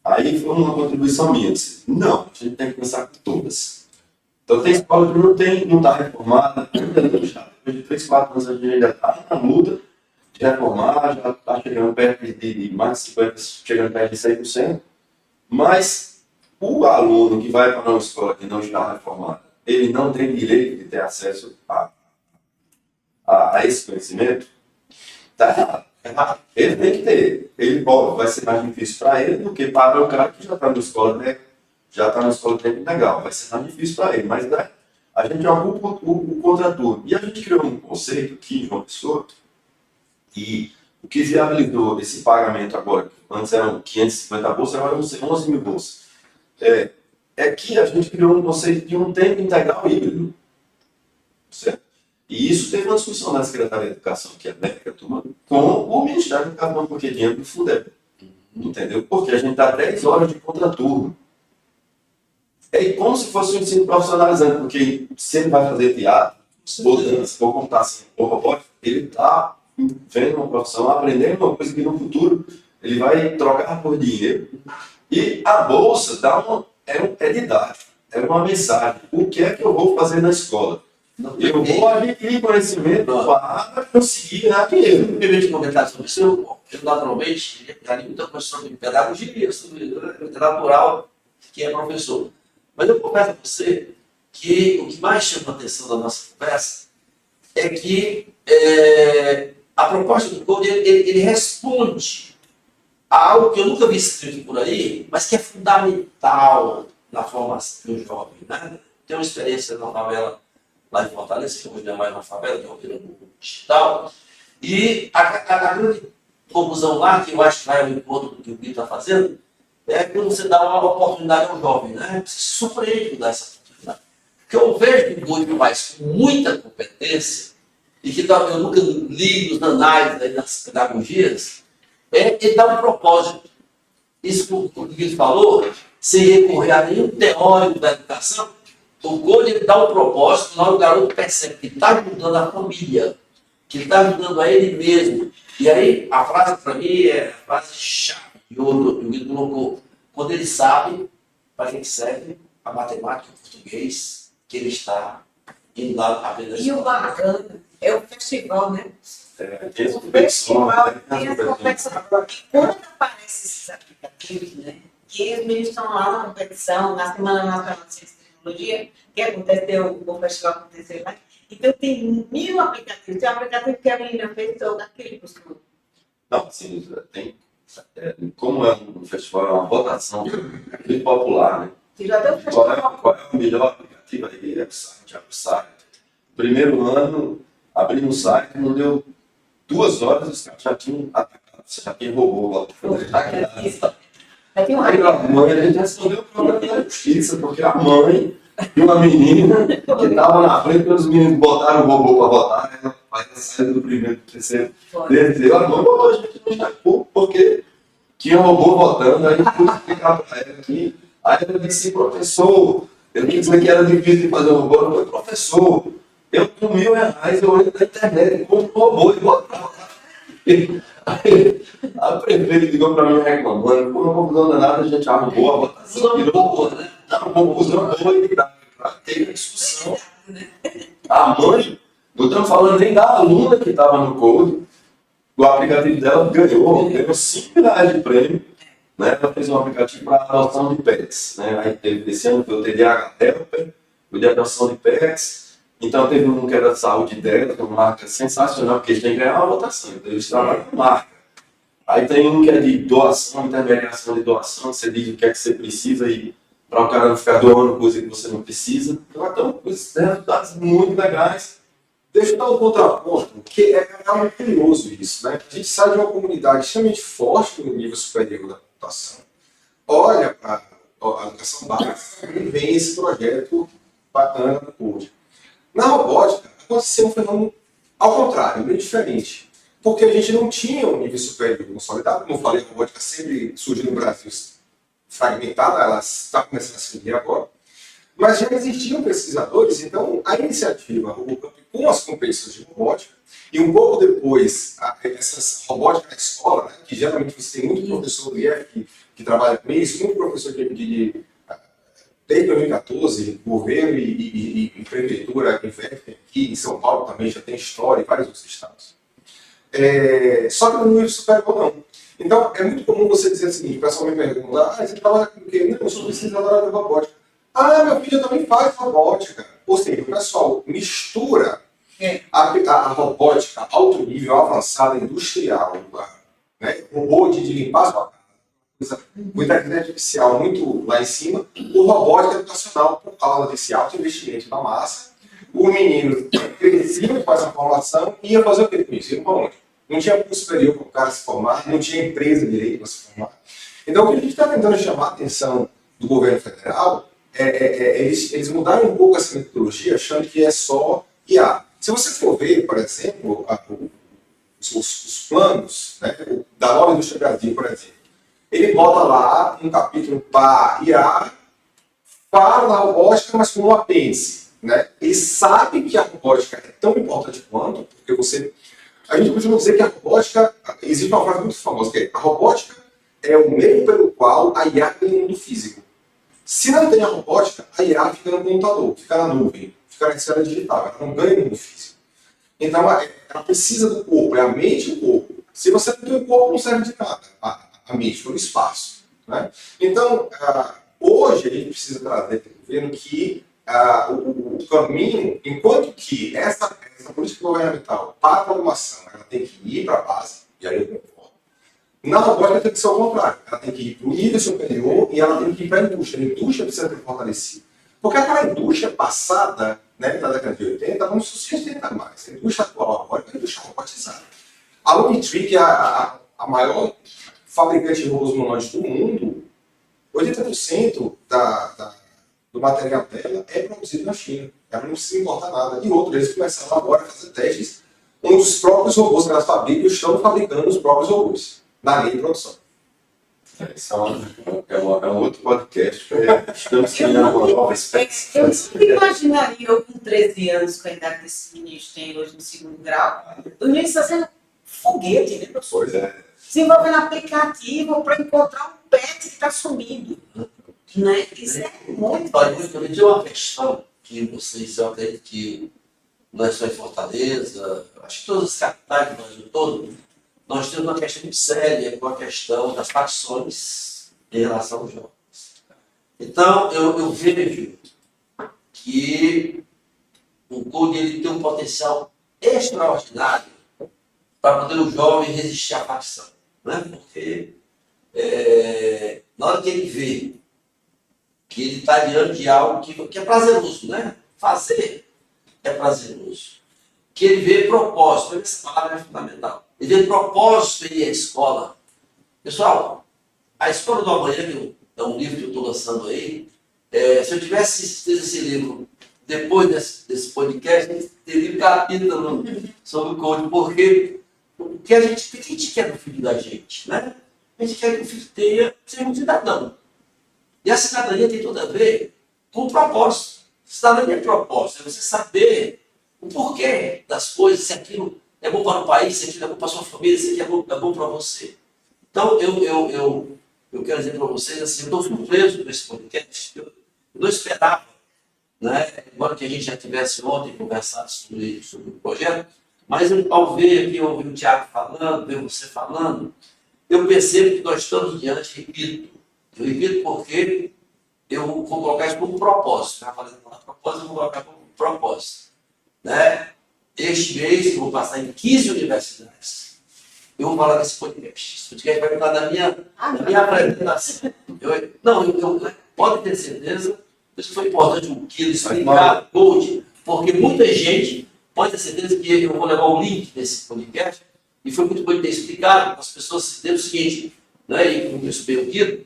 Aí foi uma contribuição minha, disse, não, a gente tem que começar com todas. Então tem escola que não está reformada, ainda já, depois de 3, 4 anos a gente ainda está na luta de reformar, já está chegando perto de mais de 50%, chegando perto de 100%, mas o aluno que vai para uma escola que não está reformada, ele não tem direito de ter acesso a esse conhecimento. Está errado. Ele tem que ter. Vai ser mais difícil para ele do que para o cara que já está na escola, né? Já está na escola de tempo integral. Vai ser mais difícil para ele. Mas né, a gente ocupa o contraturno. E a gente criou um conceito aqui em João Pessoa, e o que viabilizou esse pagamento agora, antes eram 550 bolsas, agora vão ser 11 mil bolsas. É que a gente criou um conceito de um tempo integral híbrido. Certo? E isso teve uma discussão na Secretaria de Educação, que é a América Turma, com o Ministério da Educação, porque dinheiro do Fundeb. Entendeu? Porque a gente dá 10 horas de contraturno. É como se fosse um ensino profissionalizante, porque se ele vai fazer teatro, ou dança, ou computação, ou robótica, ele está vendo uma profissão, aprendendo uma coisa que no futuro ele vai trocar por dinheiro. E a bolsa é didático, é uma mensagem. O que é que eu vou fazer na escola? Eu vou adquirir conhecimento para conseguir ganhar dinheiro. Eu me permite comentar sobre isso. Eu naturalmente, já li muita coisa sobre pedagogia, sobre natural, que é professor. Mas eu confesso a você que o que mais chama a atenção da nossa conversa é que a proposta do Code, ele responde a algo que eu nunca vi escrito por aí, mas que é fundamental na formação do jovem. Né? Tenho uma experiência na favela lá em Fortaleza, que hoje não é mais uma favela, que é uma no digital. E a grande conclusão lá, que eu acho que vai ao encontro do que o Gui está fazendo, é quando você dá uma oportunidade ao jovem, né? Você se surpreende de dar essa oportunidade. Porque eu vejo que o Gui faz com muita competência, e que eu nunca li nos análises das pedagogias, ele dá um propósito. Isso que o Gui falou, sem recorrer a nenhum teórico da educação, O Code ele dá um propósito, lá o garoto percebe que está ajudando a família, que está ajudando a ele mesmo. E aí, a frase para mim é a frase chave que o Guido colocou. Quando ele sabe para que serve a matemática e o português, que ele está indo lá aprender. E o bacana é o festival, né? Tem as O competições, festival né? tem as competições. E quando aparecem esses aplicativos, né? Que os meninos estão lá na competição, na Semana Nacional de Ciência e Tecnologia, que aconteceu, o festival aconteceu lá. Então tem 1000 aplicativos. Tem um aplicativo que a menina fez todo aquele costume. Não, assim, tem. Como é um festival, é uma votação, é aquele popular, né? Que já deu Qual é, festival. qual é o melhor aplicativo aí? É o site, abre o site. Primeiro ano, abri no site, não deu 2 horas, os caras já tinham atacado, já tinha robô lá. Aí tem um Aí a mãe, a gente respondeu o problema da justiça, porque a mãe de uma menina que estava na frente, quando os meninos botaram o robô para votar, ela saiu do primeiro, do terceiro, terceiro, a mãe botou a gente no Itaú, porque tinha robô votando, aí eu fui explicar para ela aqui. Aí ela disse, professor, eu quis dizer que era difícil de fazer um robô, eu falei, professor, eu com R$1.000 eu entro na internet, compro um robô e boto pra votar. Aí a prefeita ligou para mim reclamando, pô, não confusão danada, a gente arrumou a votação, virou robô, né? Não, confusão boa e teve discussão. A mãe, não estamos falando nem da aluna que estava no Code, o aplicativo dela ganhou R$5.000 de prêmio, né? Ela fez um aplicativo para adoção de pets, né? Aí teve, esse ano foi o TDAH Helper, o de adoção de pets. Então teve um que era de saúde dela, uma marca sensacional, porque eles têm que ganhar uma votação, então eles trabalham com marca. Aí tem um que é de doação, intermediação de doação, você diz o que é que você precisa e para o cara não ficar doando coisa que você não precisa. Então, resultados muito legais. Deixa eu dar um contraponto, que é algo curioso isso, né? A gente sai de uma comunidade extremamente forte no nível superior da computação, olha para a educação básica e vem esse projeto bacana do Code. Na robótica, aconteceu um fenômeno ao contrário, bem diferente. Porque a gente não tinha um nível superior consolidado. Como eu falei, a robótica sempre surgiu no Brasil fragmentada, ela está começando a surgir agora. Mas já existiam pesquisadores, então a iniciativa RoboCamp com as competições de robótica, e um pouco depois, essas robótica na escola, né, que geralmente você tem muito professor do IF que trabalha com isso, muito professor desde 2014, governo e prefeitura investem aqui, em São Paulo também já tem história, em vários outros estados. Só que no nível superior não. Então, é muito comum você dizer o seguinte, o pessoal me pergunta, você trabalha com o quê? Não, eu sou pesquisadora de robótica. Ah, meu filho também faz robótica. Ou seja, o pessoal mistura a robótica alto nível, avançada, industrial, né? Robô de limpar a sua casa, com inteligência artificial muito lá em cima, o robótica educacional, por causa desse alto investimento da massa, o menino crescia com essa formação e ia fazer o que com isso? Ia para onde? Não tinha curso superior para o cara se formar, não tinha empresa direito para se formar. Então, o que a gente está tentando chamar a atenção do governo federal eles mudaram um pouco essa metodologia, achando que é só IA. Se você for ver, por exemplo, os planos, né, da nova indústria Brasil, por exemplo, ele bota lá um capítulo para IA, para a robótica, mas como um apêndice. Né? Ele sabe que a robótica é tão importante quanto, porque a gente costuma dizer que a robótica, existe uma frase muito famosa, que é a robótica é o meio pelo qual a IA ganha no mundo físico. Se não tem a robótica, a IA fica no computador, fica na nuvem, fica na esfera digital, ela não ganha no mundo físico. Então, ela precisa do corpo, é a mente e o corpo. Se você não tem o corpo, não serve de nada, a mente, foi no espaço. Né? Então, hoje a gente precisa trazer para o governo que o caminho, enquanto que essa política governamental para a automação, ela tem que ir para a base, e aí eu concordo. Na robótica tem que ser o contrário. Ela tem que ir para o nível superior e ela tem que ir para a indústria. A indústria precisa ter fortalecido. Porque aquela indústria passada, né, da década de 80, não se sustenta mais. A indústria atual agora é uma indústria robotizada. A Longtree, que é a maior fabricante de robôs humanoides do mundo, 80% do material dela é produzido na China. Ela não precisa importar nada. E outros, eles começaram agora a fazer testes onde os próprios robôs que elas fabricam estão fabricando os próprios robôs na linha de produção. Isso é um outro podcast. Estamos Eu criando uma nova eu espécie. nunca imaginaria eu com 13 anos, com a idade que esses meninos têm hoje no segundo grau, os meninos fazendo foguete, né, professor? Pois é. Desenvolvendo aplicativo para encontrar um pet que está sumido. Né? Isso é muito Olha, interessante. também tem uma questão que vocês, eu acredito que não é só em Fortaleza, acho que todas as capitais do Brasil todo, nós temos uma questão muito séria com a questão das facções em relação aos jovens. Então, eu vejo que o Code ele tem um potencial extraordinário para poder o jovem resistir à facção. Né? Porque na hora que ele vê que ele está diante de algo que é prazeroso, né? Fazer é prazeroso. Que ele vê propósito, essa palavra é fundamental. Ele vê propósito em ir à escola. Pessoal, a Escola do Amanhã, que é um livro que eu estou lançando aí, se eu tivesse assistido esse livro depois desse podcast, eu teria um capítulo sobre o coaching, porque o que a gente quer do filho da gente, né? A gente quer que o filho seja um cidadão. E a cidadania tem tudo a ver com o propósito. Cidadania é propósito, é você saber o porquê das coisas, se aquilo é bom para o país, se aquilo é bom para a sua família, se aquilo é bom para você. Então, eu quero dizer para vocês, assim, eu estou surpreso com esse podcast. Eu não esperava, né? Embora que a gente já tivesse ontem conversado sobre o projeto, mas ao ver aqui, ouvir o Tiago falando, ver você falando, eu percebo que nós estamos diante, eu repito porque eu vou colocar isso como propósito. Já falei da propósito, eu vou colocar como propósito. Né? Este mês eu vou passar em 15 universidades. Eu vou falar desse podcast. Esse podcast vai falar da minha apresentação. Pode ter certeza, isso foi importante o Kilo explicar hoje, porque muita gente pode ter certeza que eu vou levar o link desse podcast, e foi muito bom ter explicado para as pessoas entender o seguinte, né? E como eu expliquei o Kilo,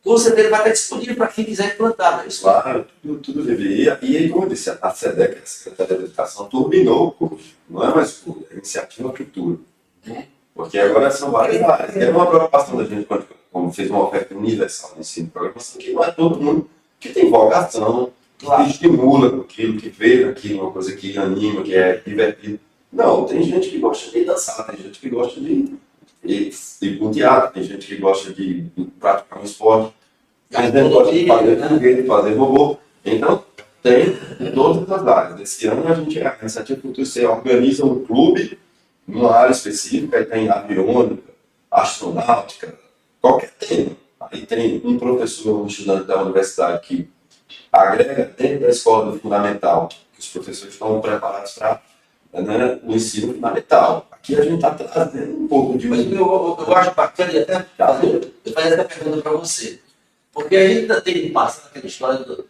com certeza vai estar disponível para quem quiser implantar. Né? Claro, tudo deveria. E aí, como eu disse, a SEDEC, a Secretaria da Educação, turbinou o curso. Não é mais curso, é Iniciativa Futuro. Porque agora são várias áreas. É uma preocupação da gente, quando fez uma oferta universal no ensino de programação, que não é todo mundo que tem vocação, que estimula com aquilo, que vê naquilo uma coisa que anima, que é divertido. Não, tem gente que gosta de dançar, tem gente que gosta de ir para um teatro, tem gente que gosta de praticar um esporte, tem gente que gosta de fazer foguete, fazer robô. Então, tem em todas as áreas. Esse ano a Iniciativa Futuro, você organiza um clube numa área específica, aí tem aviônica, astronáutica, qualquer tema. Aí tem um professor, um estudante da universidade que agrega dentro da escola do fundamental, que os professores estão preparados para o ensino fundamental. Aqui a gente está trazendo um pouco de... Mas eu acho bacana até fazer essa pergunta para você. Porque a gente ainda tem passado aquela história do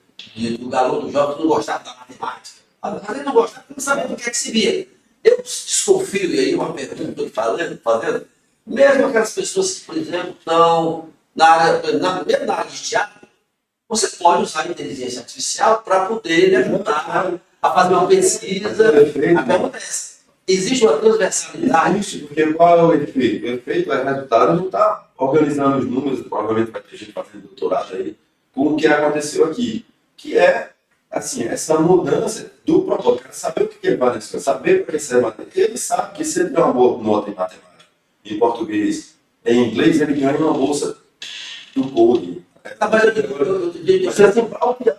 garoto jovem que não gostava da matemática. Às vezes não gostava, não sabia do que é que se via. Eu desconfio, e aí uma pergunta que eu estou fazendo, mesmo aquelas pessoas que, por exemplo, estão mesmo na área de teatro, você pode usar a inteligência artificial para poder lhe ajudar a fazer uma pesquisa. A pergunta é essa. Existe uma transversalidade? Existe, porque qual é o efeito? O efeito é resultado, a gente está organizando os números, provavelmente vai ter gente fazendo doutorado aí, com o que aconteceu aqui, que é, assim, essa mudança do propósito. Saber o que ele vai nessa, saber para que serve matemática. Ele sabe que se ele tem uma boa nota em matemática, em português, em inglês, ele ganha uma bolsa do Code. Mas Você tem também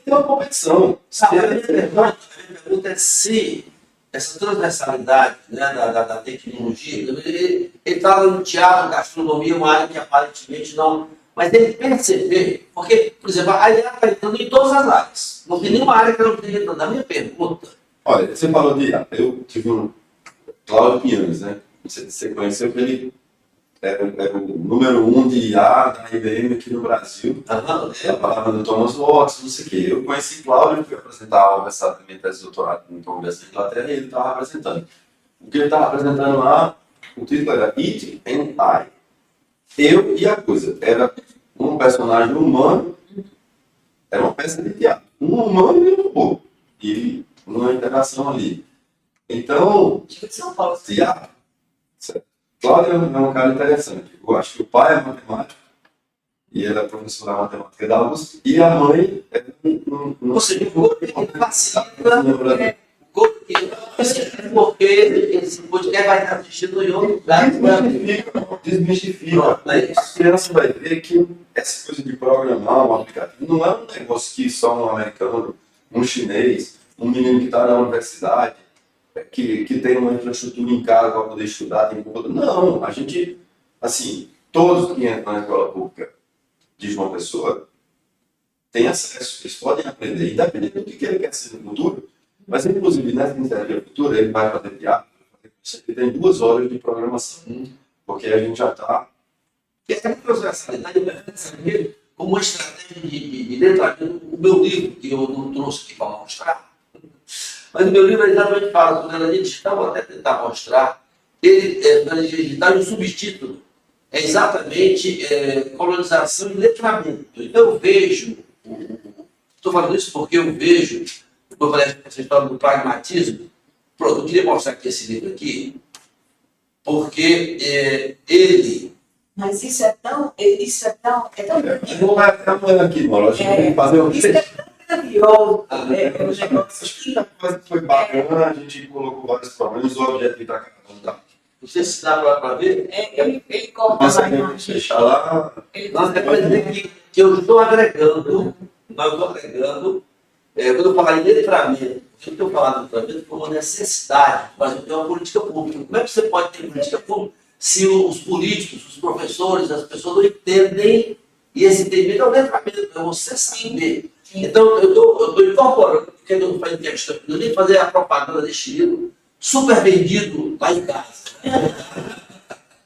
tem uma competição. Sabe, a minha pergunta é se essa transversalidade, né, da tecnologia, ele está lá no teatro, gastronomia, uma área que aparentemente não... Mas ele perceber, porque, por exemplo, a IA está entrando em todas as áreas. Não tem nenhuma área que não esteja entrando. A minha pergunta... Olha, você falou de IA. Eu tive um Cláudio Pinhanes, né? Você conheceu que ele era o número 1 de IA da IBM aqui no Brasil. A palavra do Thomas Watson, não sei o quê. Eu conheci Cláudio, fui apresentar a universidade da minha tese de doutorado no Congresso da Inglaterra e ele estava apresentando. O que ele estava apresentando lá, o título era It and I. Eu e a coisa. Era um personagem humano, era uma peça de teatro. Um humano e um robô. E uma interação ali. Então, Digo de São Paulo. teatro. Cláudio é um cara interessante. Eu acho que o pai é matemático, e ele é professor da matemática da USP, e a mãe é Ou seja, o Gold ele facilita porque esse podcast vai estar assistindo em outro lugar. Desmistifica. Pronto, é isso. A criança vai ver que essa coisa de programar um aplicativo não é um negócio que só um americano, um chinês, um menino que está na universidade, que tem uma infraestrutura em casa para poder estudar, tem computador. Não, a gente, assim, todos que entram na escola pública de João Pessoa têm acesso, eles podem aprender, independente do que ele quer ser no futuro. Mas, inclusive, nessa iniciativa futura, ele vai fazer teatro, ele tem 2 horas de programação, porque a gente já está. Essa é uma transversalidade como uma estratégia de letramento. O meu livro, que eu não trouxe aqui para mostrar, mas o meu livro exatamente fala sobre a digital, vou até tentar mostrar. Ele é a digital e o subtítulo é exatamente colonização e letramento. Então eu vejo, estou falando isso porque eu vejo, eu falei essa história do pragmatismo. Pronto, eu queria mostrar aqui esse livro aqui, porque ele. Mas isso é tão Não vai ficar amanhã aqui, mano. A gente tem que fazer o isso é tão grandioso. um negócio que foi bacana, a gente colocou vários problemas, o objetivo da cada Não sei se dá para ver. Ele corta Nossa, lá a a imagem. gente deixar lá. Ele Nós queremos dizer que eu estou agregando, quando eu falar em letramento, eu estou falando de letramento como uma necessidade, mas eu tenho uma política pública. Como é que você pode ter política pública se os políticos, os professores, as pessoas não entendem, e esse entendimento é o letramento, é você saber. Então, eu estou incorporando, porque eu não faço questão, eu nem fazer a propaganda deste livro, super vendido lá em casa.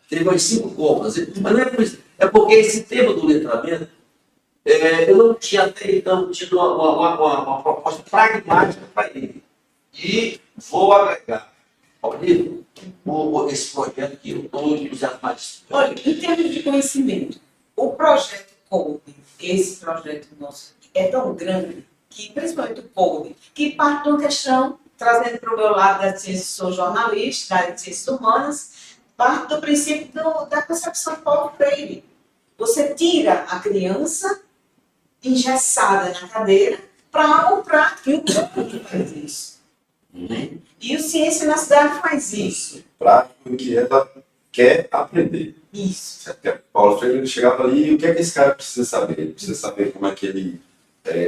Teve umas 5 compras, mas não é por isso, é porque esse tema do letramento, eu não tinha até então tido uma proposta pragmática para ele. E vou agregar ao livro esse projeto que eu estou entusiasmado. Olha, em termos de conhecimento, o projeto Code, esse projeto nosso, é tão grande que, principalmente o Code, que parte de uma questão, trazendo para o meu lado da ciência, sou jornalista, da área de ciências humanas, parte do princípio da concepção de Paulo Freire. Você tira a criança engessada na cadeira para algo prático, e o Code faz isso. E o Ciência na Cidade faz isso. Prático que ela quer aprender. Isso. Paulo Freire chegava ali e o que é que esse cara precisa saber? Ele precisa saber como é que ele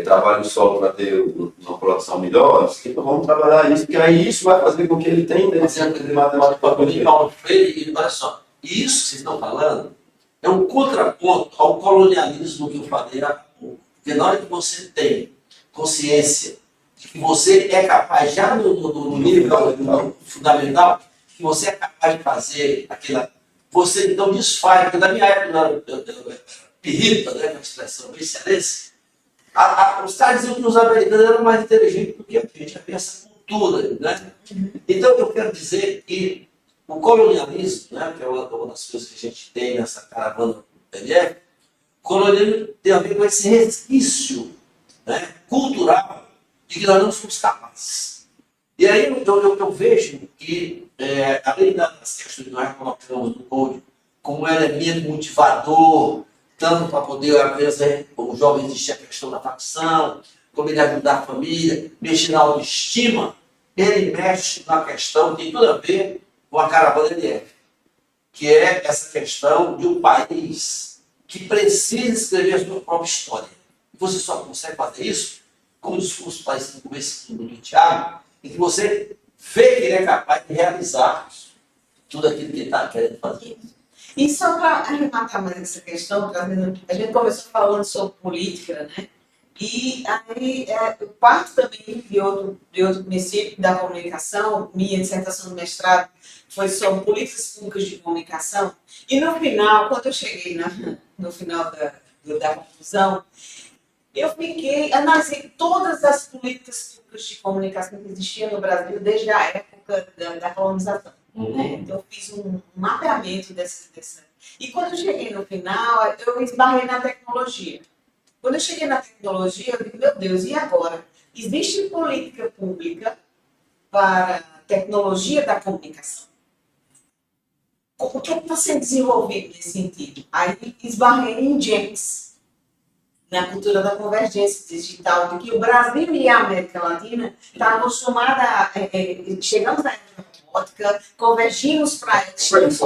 trabalha o solo para ter uma produção melhor. Então vamos trabalhar isso, porque aí isso vai fazer com que ele tenha interesse de matemática para poder. Paulo Freire, e olha só, isso que vocês estão falando é um contraponto ao colonialismo que eu falei há pouco. Porque na hora que você tem consciência de que você é capaz, já no nível fundamental, que você é capaz de fazer aquela. Você então desfaz, porque na minha época, pirrita, né, com a expressão bem cearense, os caras diziam que os americanos eram mais inteligentes do que a gente, havia essa cultura, né? Então eu quero dizer que o colonialismo, né, que é uma das coisas que a gente tem nessa caravana do PNF, o colonialismo tem a ver com esse resquício, né, cultural de que nós não somos capazes. E aí eu vejo que, além das questões que nós colocamos no Code, como elemento motivador, tanto para poder, às vezes, o jovem existir a questão da facção, como ele ajudar a família, mexer na autoestima, ele mexe na questão que tem tudo a ver com a caravana LF, que é essa questão de um país que precisa escrever a sua própria história. E você só consegue fazer isso com o discurso parecido com esse do Tiago, em que você vê que ele é capaz de realizar tudo aquilo que ele está querendo fazer. E só para arrematar mais essa questão, a gente começou falando sobre política, né? E aí eu parto também de outro princípio da comunicação. Minha dissertação do mestrado foi sobre políticas públicas de comunicação. E no final, quando eu cheguei no final da conclusão, eu analisei todas as políticas públicas de comunicação que existiam no Brasil desde a época da colonização. Né? Então, eu fiz um mapeamento dessa. E quando eu cheguei no final, eu esbarrei na tecnologia. Quando eu cheguei na tecnologia, eu digo, meu Deus, e agora? Existe política pública para tecnologia da comunicação? O que está sendo desenvolvido nesse sentido? Aí esbarrei em James, na cultura da convergência digital, de que o Brasil e a América Latina estão acostumados chegamos na robótica, convergimos para estamos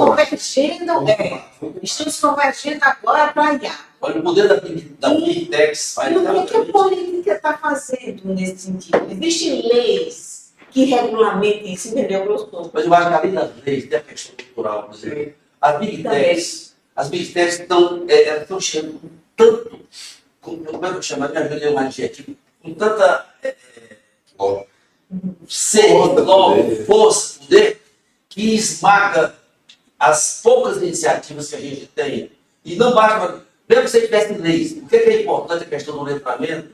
convergendo agora para a IA. Olha o poder da Big Techs. E o que a política está fazendo nesse sentido? Existem leis que regulamentem isso, entendeu, professor? Mas eu acho que além das leis, tem a questão cultural, por exemplo. As Big Techs estão chegando com tanto, como é que eu chamo? Me ajuda um adjetivo, com tanta força, poder, que esmaga as poucas iniciativas que a gente tem. E não basta, mesmo que você tivesse leis, o que é importante a questão do letramento,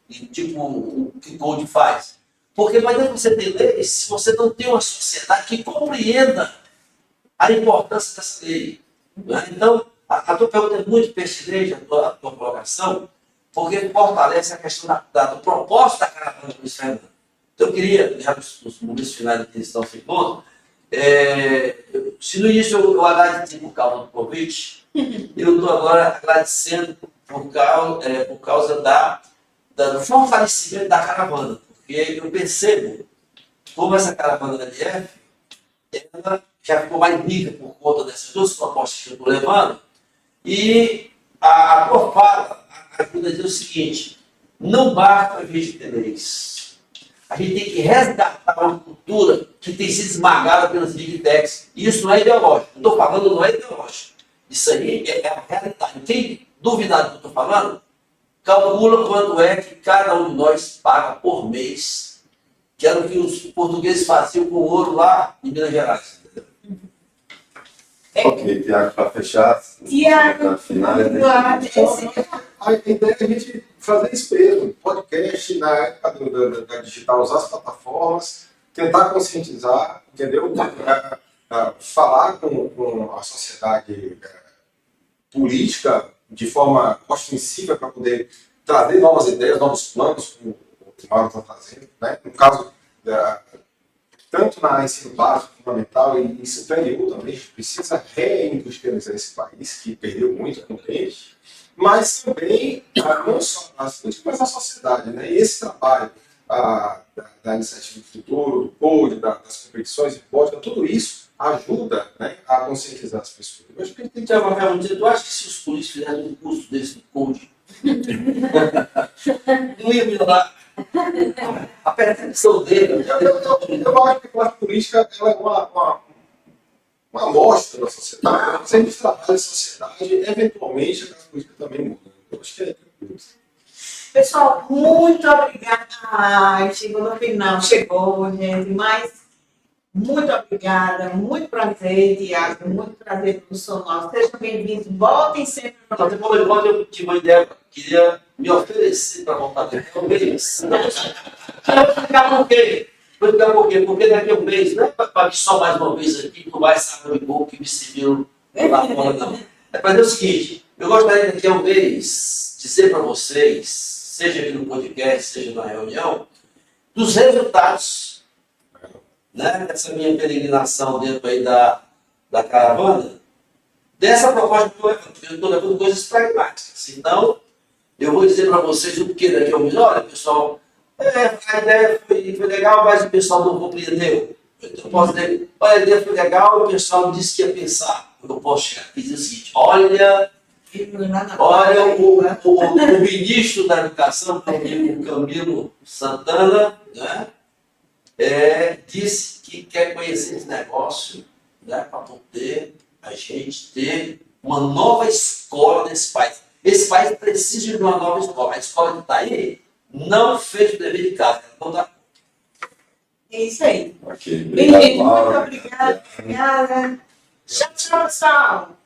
e tipo o que o Code faz? Porque não adianta você ter leis se você não tem uma sociedade que compreenda a importância dessa lei. Né? Então, a tua pergunta é muito pertinente, a tua colocação, porque fortalece a questão do propósito da caravana do Luiz Fernando. Então, eu queria, já nos momentos finais da questão segundo, se no início eu agradeci por causa do convite, eu estou agora agradecendo por causa do fortalecimento da caravana. Porque eu percebo como essa caravana da LF, ela já ficou mais rica por conta dessas duas propostas que eu estou levando. E a tua fala ajuda a dizer o seguinte: não basta a gente ter leis. A gente tem que resgatar uma cultura que tem sido esmagada pelas Big Techs. Isso não é ideológico. Estou falando, não é ideológico. Isso aí é a realidade. Quem duvidar do que eu estou falando, calcula quanto é que cada um de nós paga por mês, que era o que os portugueses faziam com ouro lá em Minas Gerais. Ok, Tiago, para fechar, Tiago, A ideia é a gente fazer isso mesmo, podcast, na época da digital, usar as plataformas, tentar conscientizar, entendeu? Falar com a sociedade política de forma ostensiva para poder trazer novas ideias, novos planos, como o Mauro está trazendo. Né? No caso, tanto na ensino básico, fundamental e superior também, a gente precisa reindustrializar esse país, que perdeu muito com gente, mas também, não só as políticas, mas a sociedade. Né? E esse trabalho da iniciativa do futuro, do Code, das competições de vodka, tudo isso ajuda, né, a conscientizar as pessoas. Eu acho que a gente tem que... Tu acha que se os políticos fizerem um curso desse do Code, não ia melhorar a percepção dele? Eu acho que a classe política ela é uma amostra da sociedade. Se a gente trabalha a sociedade, eventualmente a classe política também muda. Eu acho que é isso. Pessoal, muito obrigada. Ai, chegou no final, gente, mas muito obrigada, muito prazer, Tiago, muito prazer, professor Mauro. Sejam bem-vindos, voltem sempre. Até como eu tive uma ideia, queria me oferecer para voltar daqui a um mês. Eu vou explicar por quê. Vou explicar por quê. Porque daqui a um mês, não é para que só mais uma vez aqui, tu vai saber um pouco que me serviram lá fora, não. É para dizer o seguinte: eu gostaria daqui a um mês dizer para vocês, seja aqui no podcast, seja na reunião, dos resultados, né, dessa minha peregrinação dentro aí da caravana, dessa proposta que eu estou levando coisas pragmáticas. Então, eu vou dizer para vocês o que daqui a um mês. Olha, pessoal, a ideia foi legal, mas o pessoal não compreendeu. Então, eu posso dizer, olha, a ideia foi legal, o pessoal disse que ia pensar. Eu posso chegar aqui e dizer o seguinte: olha, o ministro da Educação, o Camilo Santana, né, disse que quer conhecer esse negócio, né, para poder a gente ter uma nova escola nesse país. Esse país precisa de uma nova escola. A escola que está aí não fez o dever de casa. Não dá. É isso aí. Ok, Bem, obrigado, muito Mauro. obrigada. Tchau, tchau, pessoal.